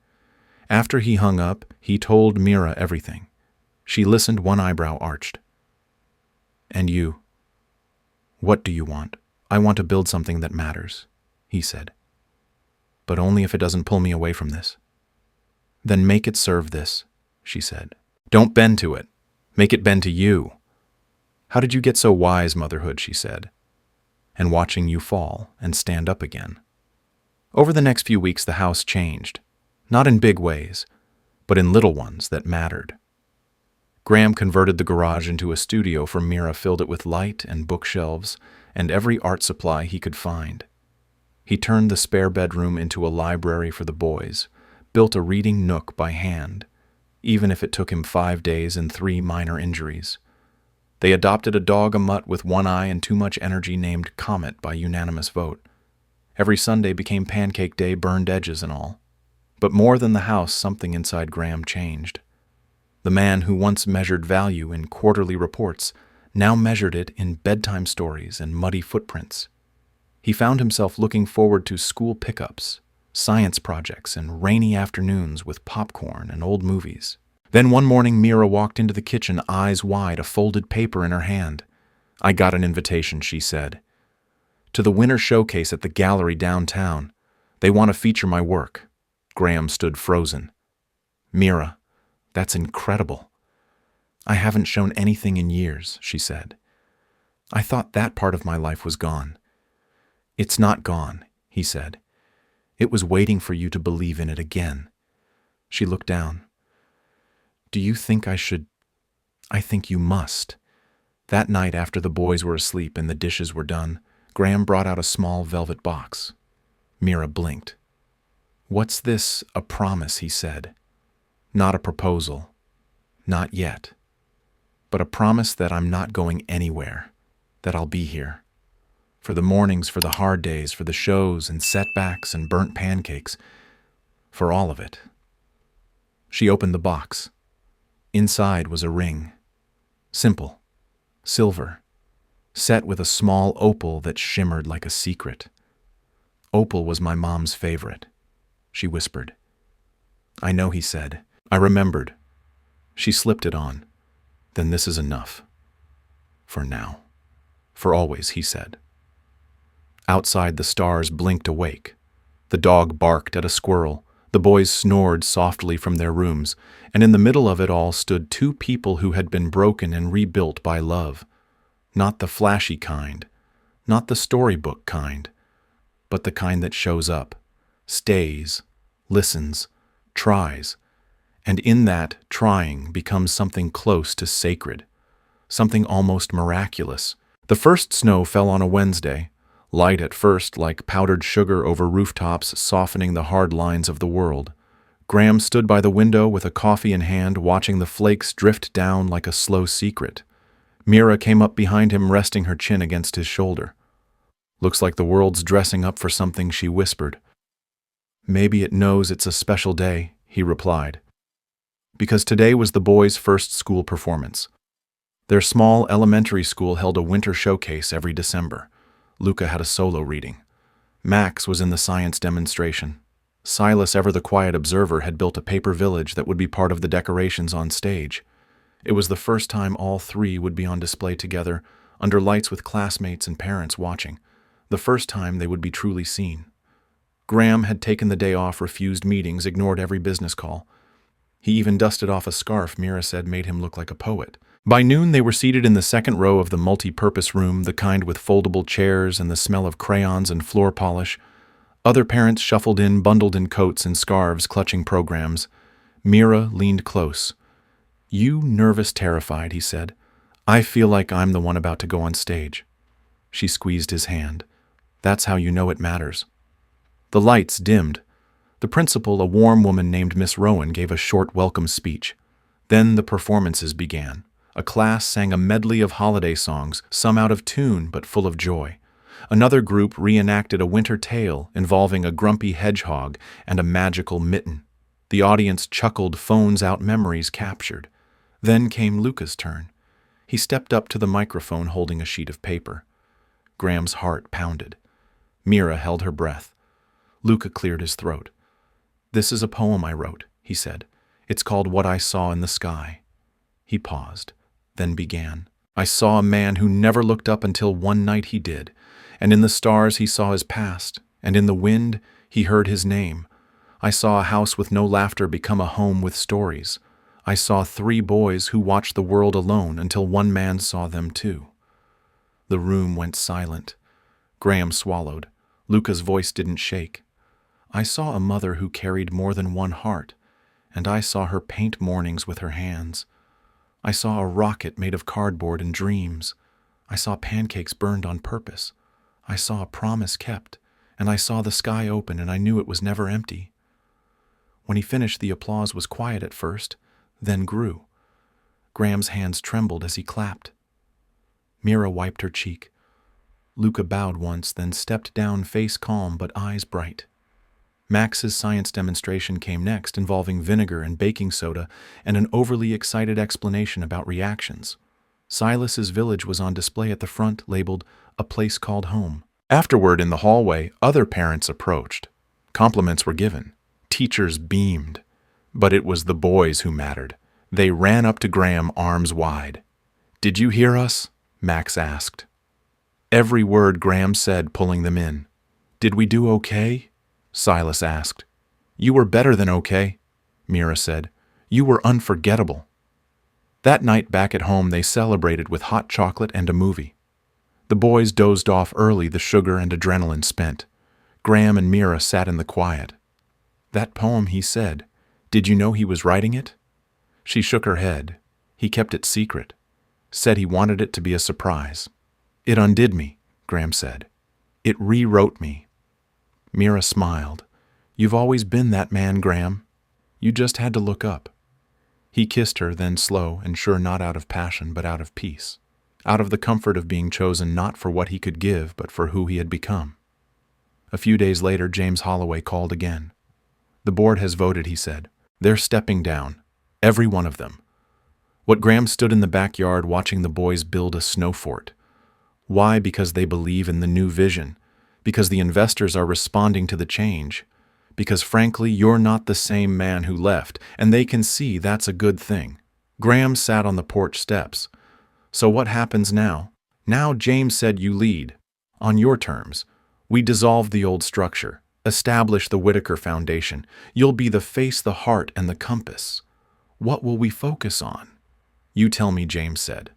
After he hung up, he told Mira everything. She listened, one eyebrow arched. "And you? What do you want?" "I want to build something that matters," he said. "But only if it doesn't pull me away from this." "Then make it serve this," she said. "Don't bend to it. Make it bend to you." "How did you get so wise, motherhood?" she said. "And watching you fall and stand up again." Over the next few weeks, the house changed. Not in big ways, but in little ones that mattered. Graham converted the garage into a studio for Mira, filled it with light and bookshelves and every art supply he could find. He turned the spare bedroom into a library for the boys, built a reading nook by hand, even if it took him 5 days and 3 minor injuries. They adopted a dog, a mutt with one eye and too much energy, named Comet, by unanimous vote. Every Sunday became pancake day, burned edges and all. But more than the house, something inside Graham changed. The man who once measured value in quarterly reports now measured it in bedtime stories and muddy footprints. He found himself looking forward to school pickups, science projects, and rainy afternoons with popcorn and old movies. Then one morning, Mira walked into the kitchen, eyes wide, a folded paper in her hand. "I got an invitation," she said, "to the winter showcase at the gallery downtown. They want to feature my work." Graham stood frozen. "Mira, that's incredible." "I haven't shown anything in years," she said. "I thought that part of my life was gone." "It's not gone," he said. "It was waiting for you to believe in it again." She looked down. "Do you think I should?" "I think you must." That night, after the boys were asleep and the dishes were done, Graham brought out a small velvet box. Mira blinked. "What's this, a promise?" he said. "Not a proposal. Not yet. But a promise that I'm not going anywhere, that I'll be here. For the mornings, for the hard days, for the shows and setbacks and burnt pancakes. For all of it." She opened the box. Inside was a ring. Simple. Silver. Set with a small opal that shimmered like a secret. "Opal was my mom's favorite," she whispered. "I know," he said. "I remembered." She slipped it on. "Then this is enough. For now. For always," he said. Outside, the stars blinked awake. The dog barked at a squirrel. The boys snored softly from their rooms, and in the middle of it all stood 2 people who had been broken and rebuilt by love. Not the flashy kind, not the storybook kind, but the kind that shows up, stays, listens, tries, and in that trying becomes something close to sacred, something almost miraculous. The first snow fell on a Wednesday, light at first, like powdered sugar over rooftops, softening the hard lines of the world. Graham stood by the window with a coffee in hand, watching the flakes drift down like a slow secret. Mira came up behind him, resting her chin against his shoulder. "Looks like the world's dressing up for something," she whispered. "Maybe it knows it's a special day," he replied. Because today was the boys' first school performance. Their small elementary school held a winter showcase every December. Luca had a solo reading. Max was in the science demonstration. Silas, ever the quiet observer, had built a paper village that would be part of the decorations on stage. It was the first time all 3 would be on display together, under lights with classmates and parents watching. The first time they would be truly seen. Graham had taken the day off, refused meetings, ignored every business call. He even dusted off a scarf Mira said made him look like a poet. By noon, they were seated in the second row of the multi-purpose room, the kind with foldable chairs and the smell of crayons and floor polish. Other parents shuffled in, bundled in coats and scarves, clutching programs. Mira leaned close. "You nervous, terrified," he said. "I feel like I'm the one about to go on stage." She squeezed his hand. "That's how you know it matters." The lights dimmed. The principal, a warm woman named Miss Rowan, gave a short welcome speech. Then the performances began. A class sang a medley of holiday songs, some out of tune but full of joy. Another group reenacted a winter tale involving a grumpy hedgehog and a magical mitten. The audience chuckled, phones out, memories captured. Then came Luca's turn. He stepped up to the microphone holding a sheet of paper. Graham's heart pounded. Mira held her breath. Luca cleared his throat. "This is a poem I wrote," he said. "It's called What I Saw in the Sky." He paused, then began. "I saw a man who never looked up until one night he did, and in the stars he saw his past, and in the wind he heard his name. I saw a house with no laughter become a home with stories. I saw 3 boys who watched the world alone until one man saw them too." The room went silent. Graham swallowed. Luca's voice didn't shake. "I saw a mother who carried more than one heart, and I saw her paint mornings with her hands. I saw a rocket made of cardboard and dreams. I saw pancakes burned on purpose. I saw a promise kept, and I saw the sky open, and I knew it was never empty." When he finished, the applause was quiet at first, then grew. Graham's hands trembled as he clapped. Mira wiped her cheek. Luca bowed once, then stepped down, face calm but eyes bright. Max's science demonstration came next, involving vinegar and baking soda and an overly excited explanation about reactions. Silas's village was on display at the front, labeled "A Place Called Home." Afterward, in the hallway, other parents approached. Compliments were given. Teachers beamed. But it was the boys who mattered. They ran up to Graham, arms wide. "Did you hear us?" Max asked. Every word Graham said, pulling them in. "Did we do okay?" Silas asked. "You were better than okay," Mira said. "You were unforgettable." That night back at home, they celebrated with hot chocolate and a movie. The boys dozed off early, the sugar and adrenaline spent. Graham and Mira sat in the quiet. "That poem," he said, "did you know he was writing it?" She shook her head. He kept it secret. Said he wanted it to be a surprise. "It undid me," Graham said. "It rewrote me." Mira smiled. "You've always been that man, Graham. You just had to look up." He kissed her, then slow and sure, not out of passion, but out of peace. Out of the comfort of being chosen not for what he could give, but for who he had become. A few days later, James Holloway called again. "The board has voted," he said. "They're stepping down. Every one of them." What Graham stood in the backyard watching the boys build a snow fort. Why? Because they believe in the new vision. Because the investors are responding to the change. Because, frankly, you're not the same man who left, and they can see that's a good thing. Graham sat on the porch steps. "So what happens now?" "Now," James said, "you lead. On your terms. We dissolve the old structure. Establish the Whitaker Foundation. You'll be the face, the heart, and the compass. What will we focus on?" "You tell me," James said.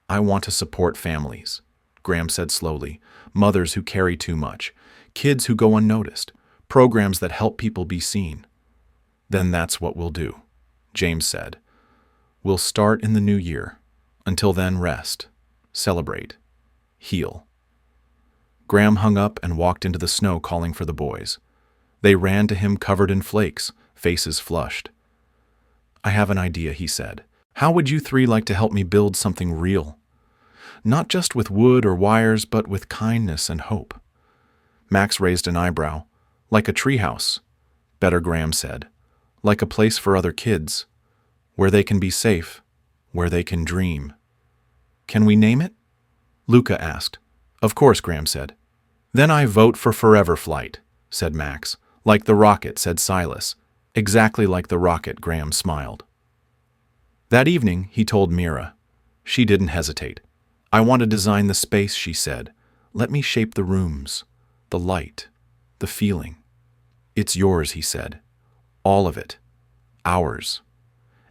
"I want to support families," Graham said slowly. "Mothers who carry too much. Kids who go unnoticed. Programs that help people be seen." "Then that's what we'll do," James said. "We'll start in the new year. Until then, rest. Celebrate. Heal." Graham hung up and walked into the snow, calling for the boys. They ran to him, covered in flakes, faces flushed. "I have an idea," he said. "How would you 3 like to help me build something real? Not just with wood or wires, but with kindness and hope." Max raised an eyebrow. "Like a treehouse." "Better," Graham said. "Like a place for other kids. Where they can be safe. Where they can dream." "Can we name it?" Luca asked. "Of course," Graham said. "Then I vote for Forever Flight," said Max. "Like the rocket," said Silas. "Exactly like the rocket," Graham smiled. That evening, he told Mira. She didn't hesitate. "I want to design the space," she said. "Let me shape the rooms, the light, the feeling." "It's yours," he said. "All of it. Ours."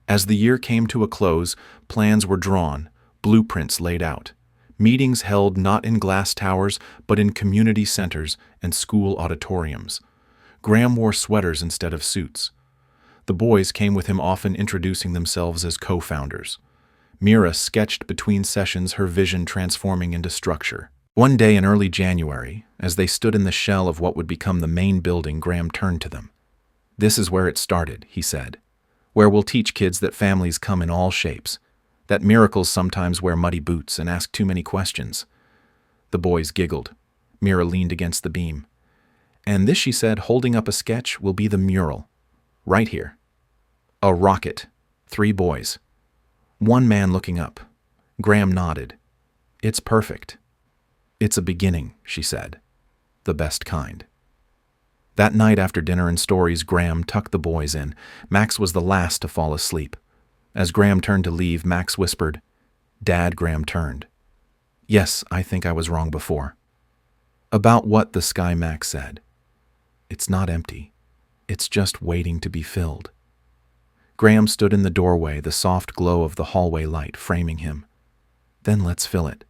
As the year came to a close, plans were drawn, blueprints laid out. Meetings held not in glass towers, but in community centers and school auditoriums. Graham wore sweaters instead of suits. The boys came with him, often introducing themselves as co-founders. Mira sketched between sessions, her vision transforming into structure. One day in early January, as they stood in the shell of what would become the main building, Graham turned to them. "This is where it started," he said. "Where we'll teach kids that families come in all shapes, that miracles sometimes wear muddy boots and ask too many questions." The boys giggled. Mira leaned against the beam. "And this," she said, holding up a sketch, "will be the mural. Right here. A rocket. 3 boys. One man looking up." Graham nodded. "It's perfect." "It's a beginning," she said. "The best kind." That night after dinner and stories, Graham tucked the boys in. Max was the last to fall asleep. As Graham turned to leave, Max whispered, "Dad," Graham turned. "Yes, I think I was wrong before." "About what?" the sky Max said. "It's not empty. It's just waiting to be filled." Graham stood in the doorway, the soft glow of the hallway light framing him. "Then let's fill it.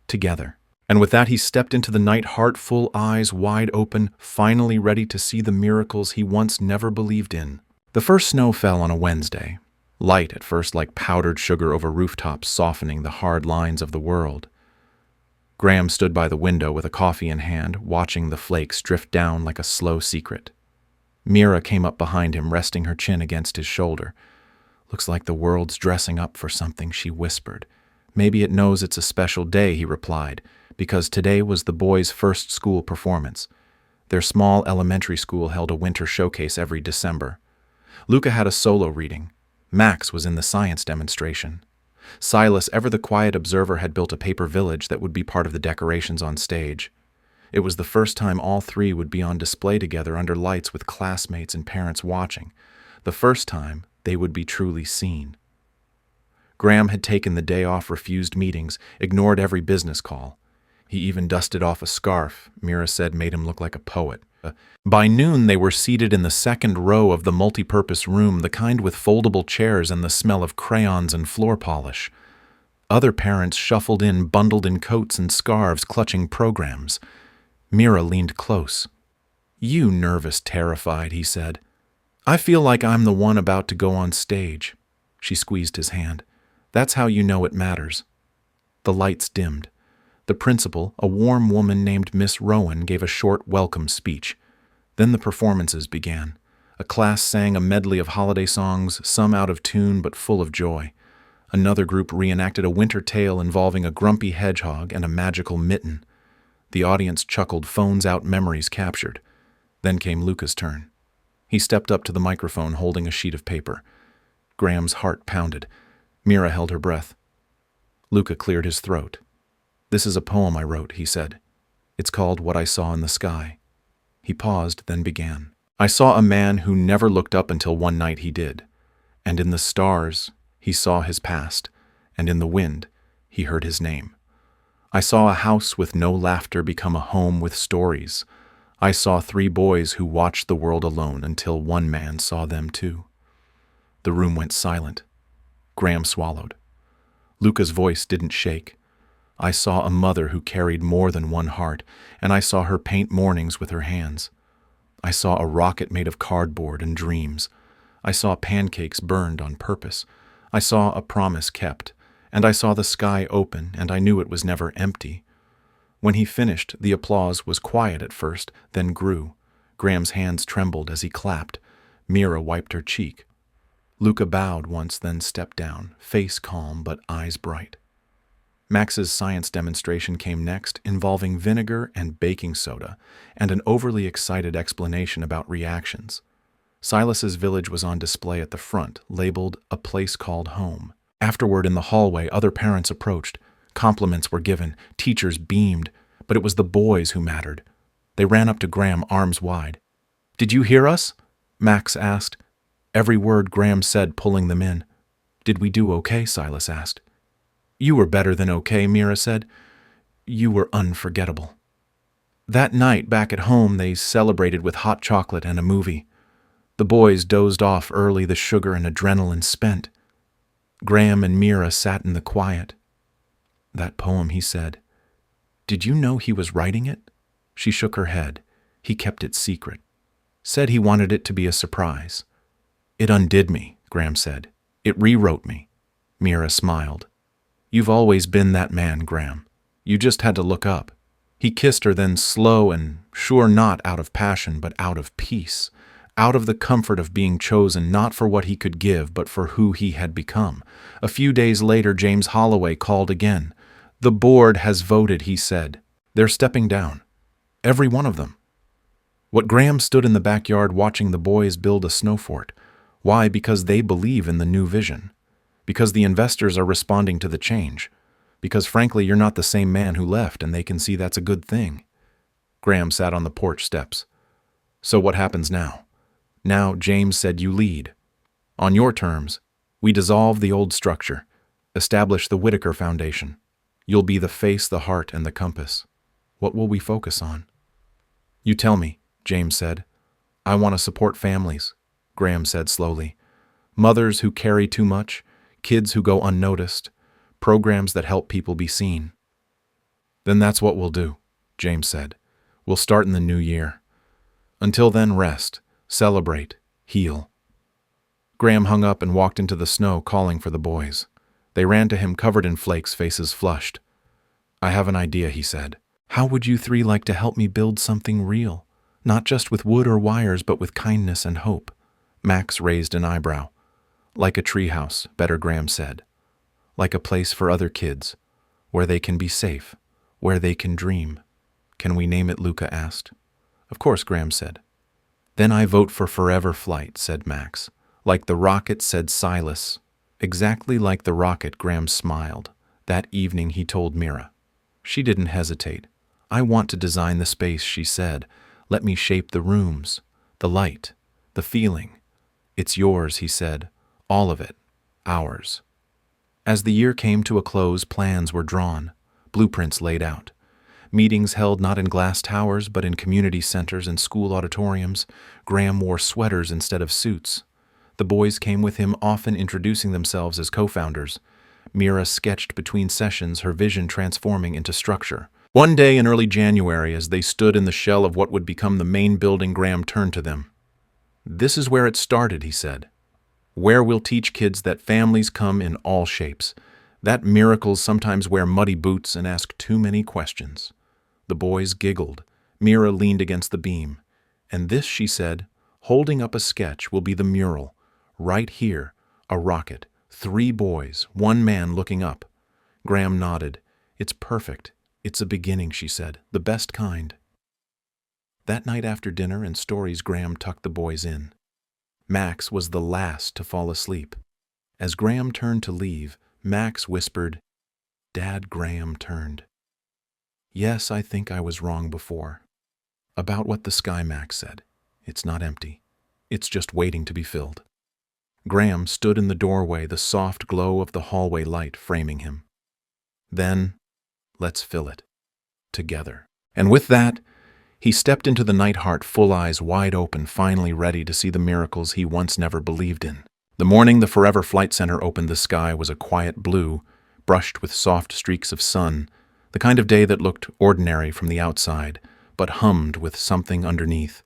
Together." And with that he stepped into the night, heart full, eyes wide open, finally ready to see the miracles he once never believed in. The first snow fell on a Wednesday, light at first like powdered sugar over rooftops, softening the hard lines of the world. Graham stood by the window with a coffee in hand, watching the flakes drift down like a slow secret. Mira came up behind him, resting her chin against his shoulder. "Looks like the world's dressing up for something," she whispered. "Maybe it knows it's a special day," he replied, because today was the boys' first school performance. Their small elementary school held a winter showcase every December. Luca had a solo reading. Max was in the science demonstration. Silas, ever the quiet observer, had built a paper village that would be part of the decorations on stage. It was the first time all three would be on display together under lights with classmates and parents watching. The first time they would be truly seen. Graham had taken the day off, refused meetings, ignored every business call. He even dusted off a scarf Mira said made him look like a poet. By noon, they were seated in the second row of the multi-purpose room, the kind with foldable chairs and the smell of crayons and floor polish. Other parents shuffled in, bundled in coats and scarves, clutching programs. Mira leaned close. "You nervous, terrified," he said. "I feel like I'm the one about to go on stage." She squeezed his hand. "That's how you know it matters." The lights dimmed. The principal, a warm woman named Miss Rowan, gave a short welcome speech. Then the performances began. A class sang a medley of holiday songs, some out of tune but full of joy. Another group reenacted a winter tale involving a grumpy hedgehog and a magical mitten. The audience chuckled, phones out, memories captured. Then came Luca's turn. He stepped up to the microphone holding a sheet of paper. Graham's heart pounded. Mira held her breath. Luca cleared his throat. "This is a poem I wrote," he said. "It's called What I Saw in the Sky." He paused, then began. "I saw a man who never looked up until one night he did. And in the stars he saw his past, and in the wind he heard his name. I saw a house with no laughter become a home with stories. I saw 3 boys who watched the world alone until one man saw them too." The room went silent. Graham swallowed. Luca's voice didn't shake. "I saw a mother who carried more than one heart, and I saw her paint mornings with her hands. I saw a rocket made of cardboard and dreams. I saw pancakes burned on purpose. I saw a promise kept, and I saw the sky open, and I knew it was never empty." When he finished, the applause was quiet at first, then grew. Graham's hands trembled as he clapped. Mira wiped her cheek. Luca bowed once, then stepped down, face calm but eyes bright. Max's science demonstration came next, involving vinegar and baking soda, and an overly excited explanation about reactions. Silas's village was on display at the front, labeled "A Place Called Home." Afterward, in the hallway, other parents approached. Compliments were given, teachers beamed, but it was the boys who mattered. They ran up to Graham, arms wide. "Did you hear us?" Max asked. Every word Graham said, pulling them in. "Did we do okay?" Silas asked. "You were better than okay," Mira said. "You were unforgettable." That night, back at home, they celebrated with hot chocolate and a movie. The boys dozed off early, the sugar and adrenaline spent. Graham and Mira sat in the quiet. "That poem," he said. "Did you know he was writing it?" She shook her head. "He kept it secret. Said he wanted it to be a surprise." "It undid me," Graham said. "It rewrote me." Mira smiled. "You've always been that man, Graham. You just had to look up." He kissed her, then slow and sure, not out of passion, but out of peace, out of the comfort of being chosen not for what he could give, but for who he had become. A few days later, James Holloway called again. "The board has voted," he said. "They're stepping down. Every one of them." What Graham stood in the backyard watching the boys build a snow fort. Why? Because they believe in the new vision. Because the investors are responding to the change. Because frankly, you're not the same man who left, and they can see that's a good thing. Graham sat on the porch steps. So what happens now? Now, James said, you lead. On your terms, we dissolve the old structure, establish the Whitaker Foundation. You'll be the face, the heart, and the compass. What will we focus on? You tell me, James said. I want to support families, Graham said slowly. Mothers who carry too much, kids who go unnoticed, programs that help people be seen. Then that's what we'll do, James said. We'll start in the new year. Until then, rest, celebrate, heal. Graham hung up and walked into the snow, calling for the boys. They ran to him, covered in flakes, faces flushed. I have an idea, he said. How would you three like to help me build something real? Not just with wood or wires, but with kindness and hope. Max raised an eyebrow. Like a treehouse, better, Graham said. Like a place for other kids, where they can be safe, where they can dream. Can we name it? Luca asked. Of course, Graham said. Then I vote for Forever Flight, said Max. Like the rocket, said Silas. Exactly like the rocket, Graham smiled. That evening he told Mira. She didn't hesitate. I want to design the space, she said. Let me shape the rooms, the light, the feeling. It's yours, he said. All of it. Ours. As the year came to a close, plans were drawn, blueprints laid out. Meetings held not in glass towers, but in community centers and school auditoriums. Graham wore sweaters instead of suits. The boys came with him, often introducing themselves as co-founders. Mira sketched between sessions, her vision transforming into structure. One day in early January, as they stood in the shell of what would become the main building, Graham turned to them. This is where it started, he said. Where we'll teach kids that families come in all shapes, that miracles sometimes wear muddy boots and ask too many questions. The boys giggled. Mira leaned against the beam. And this, she said, holding up a sketch, will be the mural. Right here, a rocket, 3 boys, 1 man looking up. Graham nodded. It's perfect. It's a beginning, she said, the best kind. That night after dinner and stories, Graham tucked the boys in. Max was the last to fall asleep. As Graham turned to leave, Max whispered, Dad. Graham turned. Yes, I think I was wrong before. About what the sky, Max said. It's not empty. It's just waiting to be filled. Graham stood in the doorway, the soft glow of the hallway light framing him. Then, let's fill it. Together. And with that, he stepped into the night, heart full, eyes wide open, finally ready to see the miracles he once never believed in. The morning the Forever Flight Center opened, the sky was a quiet blue, brushed with soft streaks of sun, the kind of day that looked ordinary from the outside, but hummed with something underneath.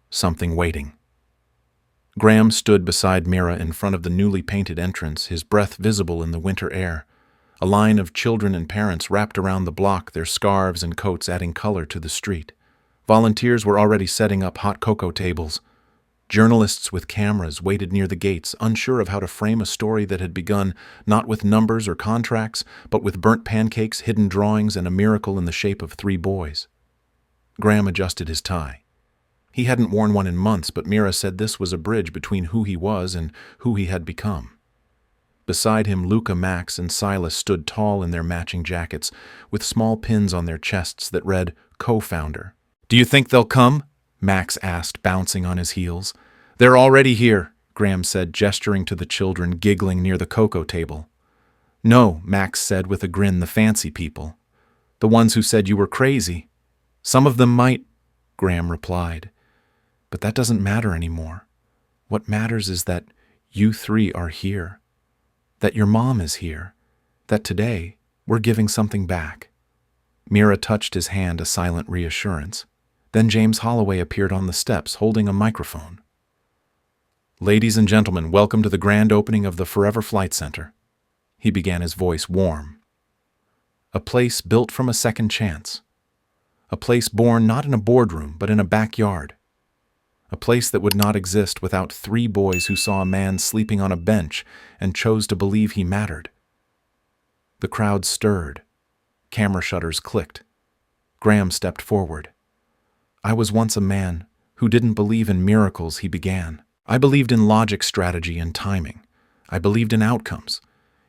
Something waiting. Graham stood beside Mira in front of the newly painted entrance, his breath visible in the winter air. A line of children and parents wrapped around the block, their scarves and coats adding color to the street. Volunteers were already setting up hot cocoa tables. Journalists with cameras waited near the gates, unsure of how to frame a story that had begun not with numbers or contracts, but with burnt pancakes, hidden drawings, and a miracle in the shape of 3 boys. Graham adjusted his tie. He hadn't worn one in months, but Mira said this was a bridge between who he was and who he had become. Beside him, Luca, Max, and Silas stood tall in their matching jackets, with small pins on their chests that read, Co-founder. Do you think they'll come? Max asked, bouncing on his heels. They're already here, Graham said, gesturing to the children giggling near the cocoa table. No, Max said with a grin, the fancy people. The ones who said you were crazy. Some of them might, Graham replied. But that doesn't matter anymore. What matters is that you 3 are here. That your mom is here. That today we're giving something back. Mira touched his hand, a silent reassurance. Then James Holloway appeared on the steps, holding a microphone. Ladies and gentlemen, welcome to the grand opening of the Forever Flight Center. He began, his voice warm. A place built from a second chance. A place born not in a boardroom, but in a backyard. A place that would not exist without 3 boys who saw a man sleeping on a bench and chose to believe he mattered. The crowd stirred. Camera shutters clicked. Graham stepped forward. I was once a man who didn't believe in miracles, he began. I believed in logic, strategy, and timing. I believed in outcomes,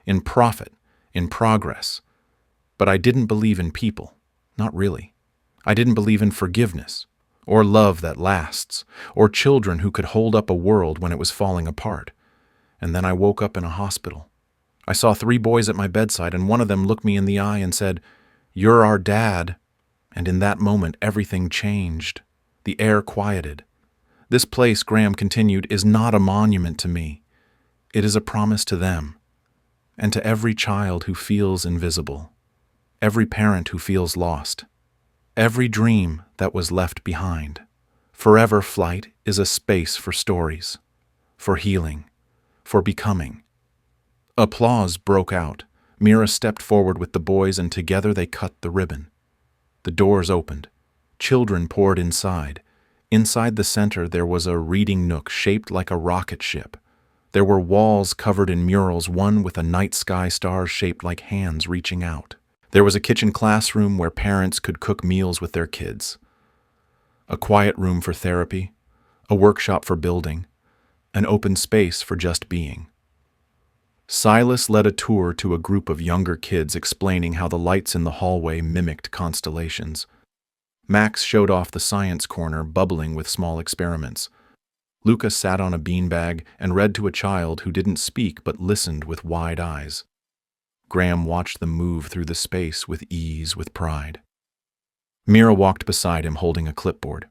in profit, in progress, But I didn't believe in people. Not really. I didn't believe in forgiveness, or love that lasts, or children who could hold up a world when it was falling apart. And then I woke up in a hospital. I saw 3 boys at my bedside, and one of them looked me in the eye and said, "You're our dad." And in that moment, everything changed. The air quieted. This place, Graham continued, is not a monument to me. It is a promise to them, and to every child who feels invisible, every parent who feels lost, every dream that was left behind. Forever Flight is a space for stories, for healing, for becoming. Applause broke out. Mira stepped forward with the boys, and together they cut the ribbon. The doors opened. Children poured inside. Inside the center there was a reading nook shaped like a rocket ship. There were walls covered in murals, one with a night sky star shaped like hands reaching out. There was a kitchen classroom where parents could cook meals with their kids. A quiet room for therapy, a workshop for building, an open space for just being. Silas led a tour to a group of younger kids, explaining how the lights in the hallway mimicked constellations. Max showed off the science corner, bubbling with small experiments. Luca sat on a beanbag and read to a child who didn't speak but listened with wide eyes. Graham watched them move through the space with ease, with pride. Mira walked beside him holding a clipboard.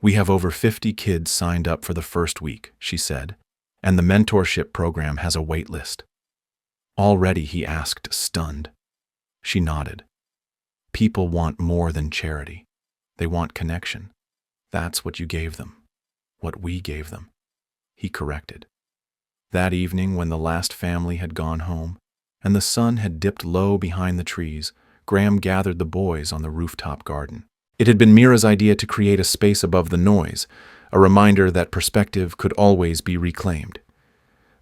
"We have over 50 kids signed up for the first week," she said, "and the mentorship program has a wait list." "Already?" he asked, stunned. She nodded. "People want more than charity. They want connection. That's what you gave them. What we gave them," he corrected. That evening, when the last family had gone home, and the sun had dipped low behind the trees, Graham gathered the boys on the rooftop garden. It had been Mira's idea to create a space above the noise, a reminder that perspective could always be reclaimed.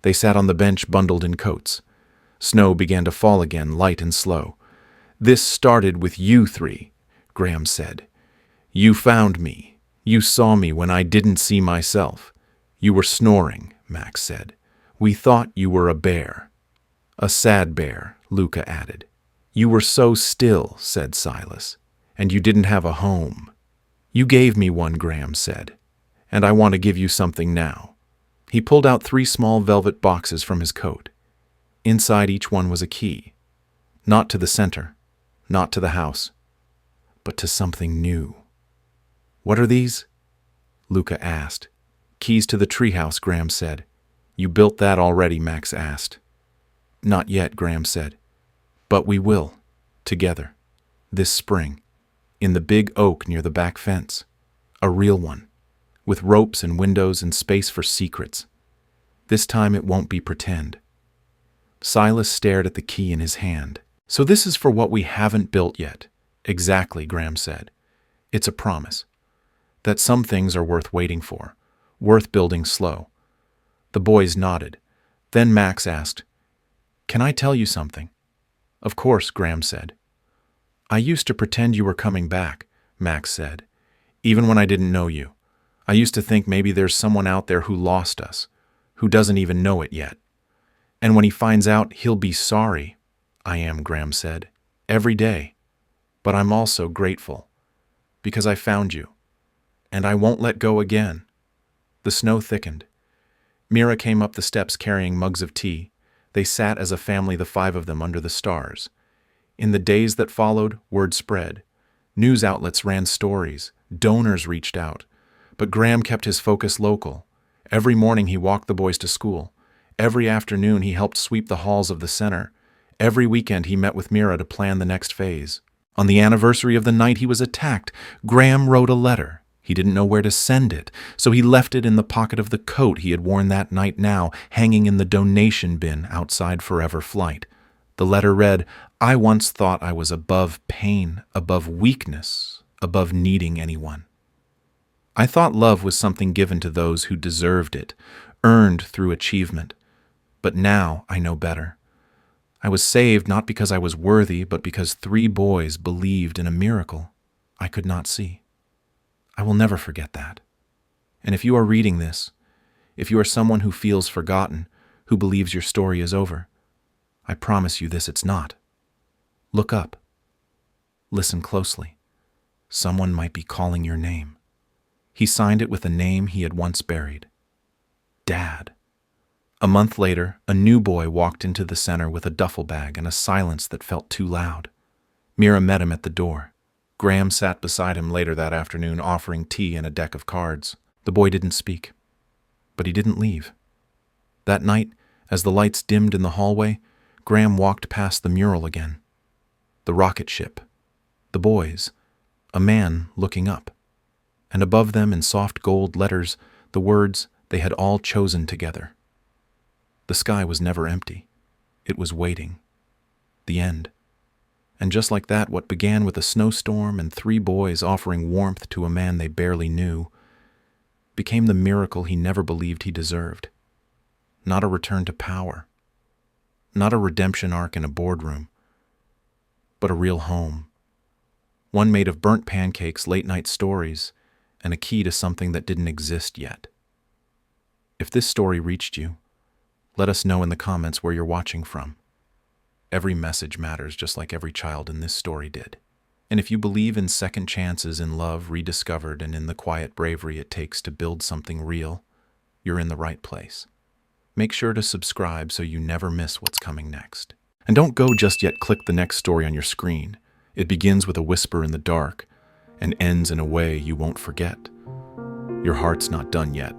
They sat on the bench bundled in coats. Snow began to fall again, light and slow. "This started with you 3, Graham said. "You found me. You saw me when I didn't see myself." "You were snoring," Max said. "We thought you were a bear." "A sad bear," Luca added. "You were so still," said Silas. "And you didn't have a home." "You gave me one," Graham said. "And I want to give you something now." He pulled out 3 small velvet boxes from his coat. Inside each one was a key. Not to the center, not to the house, but to something new. "What are these?" Luca asked. "Keys to the treehouse," Graham said. "You built that already?" Max asked. "Not yet," Graham said. "But we will, together, this spring, in the big oak near the back fence. A real one, with ropes and windows and space for secrets. This time it won't be pretend." Silas stared at the key in his hand. "So this is for what we haven't built yet." "Exactly," Graham said. "It's a promise that some things are worth waiting for, worth building slow." The boys nodded. Then Max asked, "Can I tell you something?" "Of course," Graham said. "I used to pretend you were coming back," Max said. "Even when I didn't know you. I used to think maybe there's someone out there who lost us, who doesn't even know it yet. And when he finds out, he'll be sorry." "I am," Graham said. "Every day. But I'm also grateful. Because I found you. And I won't let go again." The snow thickened. Mira came up the steps carrying mugs of tea. They sat as a family, the 5 of them, under the stars. In the days that followed, word spread. News outlets ran stories. Donors reached out. But Graham kept his focus local. Every morning he walked the boys to school. Every afternoon he helped sweep the halls of the center. Every weekend he met with Mira to plan the next phase. On the anniversary of the night he was attacked, Graham wrote a letter. He didn't know where to send it, so he left it in the pocket of the coat he had worn that night, now hanging in the donation bin outside Forever Flight. The letter read, "I once thought I was above pain, above weakness, above needing anyone. I thought love was something given to those who deserved it, earned through achievement. But now I know better. I was saved not because I was worthy, but because 3 boys believed in a miracle I could not see. I will never forget that. And if you are reading this, if you are someone who feels forgotten, who believes your story is over, I promise you this, it's not. Look up. Listen closely. Someone might be calling your name. He signed it with a name he had once buried. Dad. A month later, a new boy walked into the center with a duffel bag and a silence that felt too loud. Mira met him at the door. Graham sat beside him later that afternoon, offering tea and a deck of cards. The boy didn't speak, but he didn't leave. That night, as the lights dimmed in the hallway, Graham walked past the mural again. The rocket ship. The boys. A man looking up. And above them in soft gold letters, the words they had all chosen together. The sky was never empty. It was waiting. The end. And just like that, what began with a snowstorm and 3 boys offering warmth to a man they barely knew became the miracle he never believed he deserved. Not a return to power. Not a redemption arc in a boardroom. But a real home. One made of burnt pancakes, late-night stories, and a key to something that didn't exist yet. If this story reached you, let us know in the comments where you're watching from. Every message matters, just like every child in this story did. And if you believe in second chances, in love rediscovered, and in the quiet bravery it takes to build something real, you're in the right place. Make sure to subscribe so you never miss what's coming next. And don't go just yet, click the next story on your screen. It begins with a whisper in the dark and ends in a way you won't forget. Your heart's not done yet.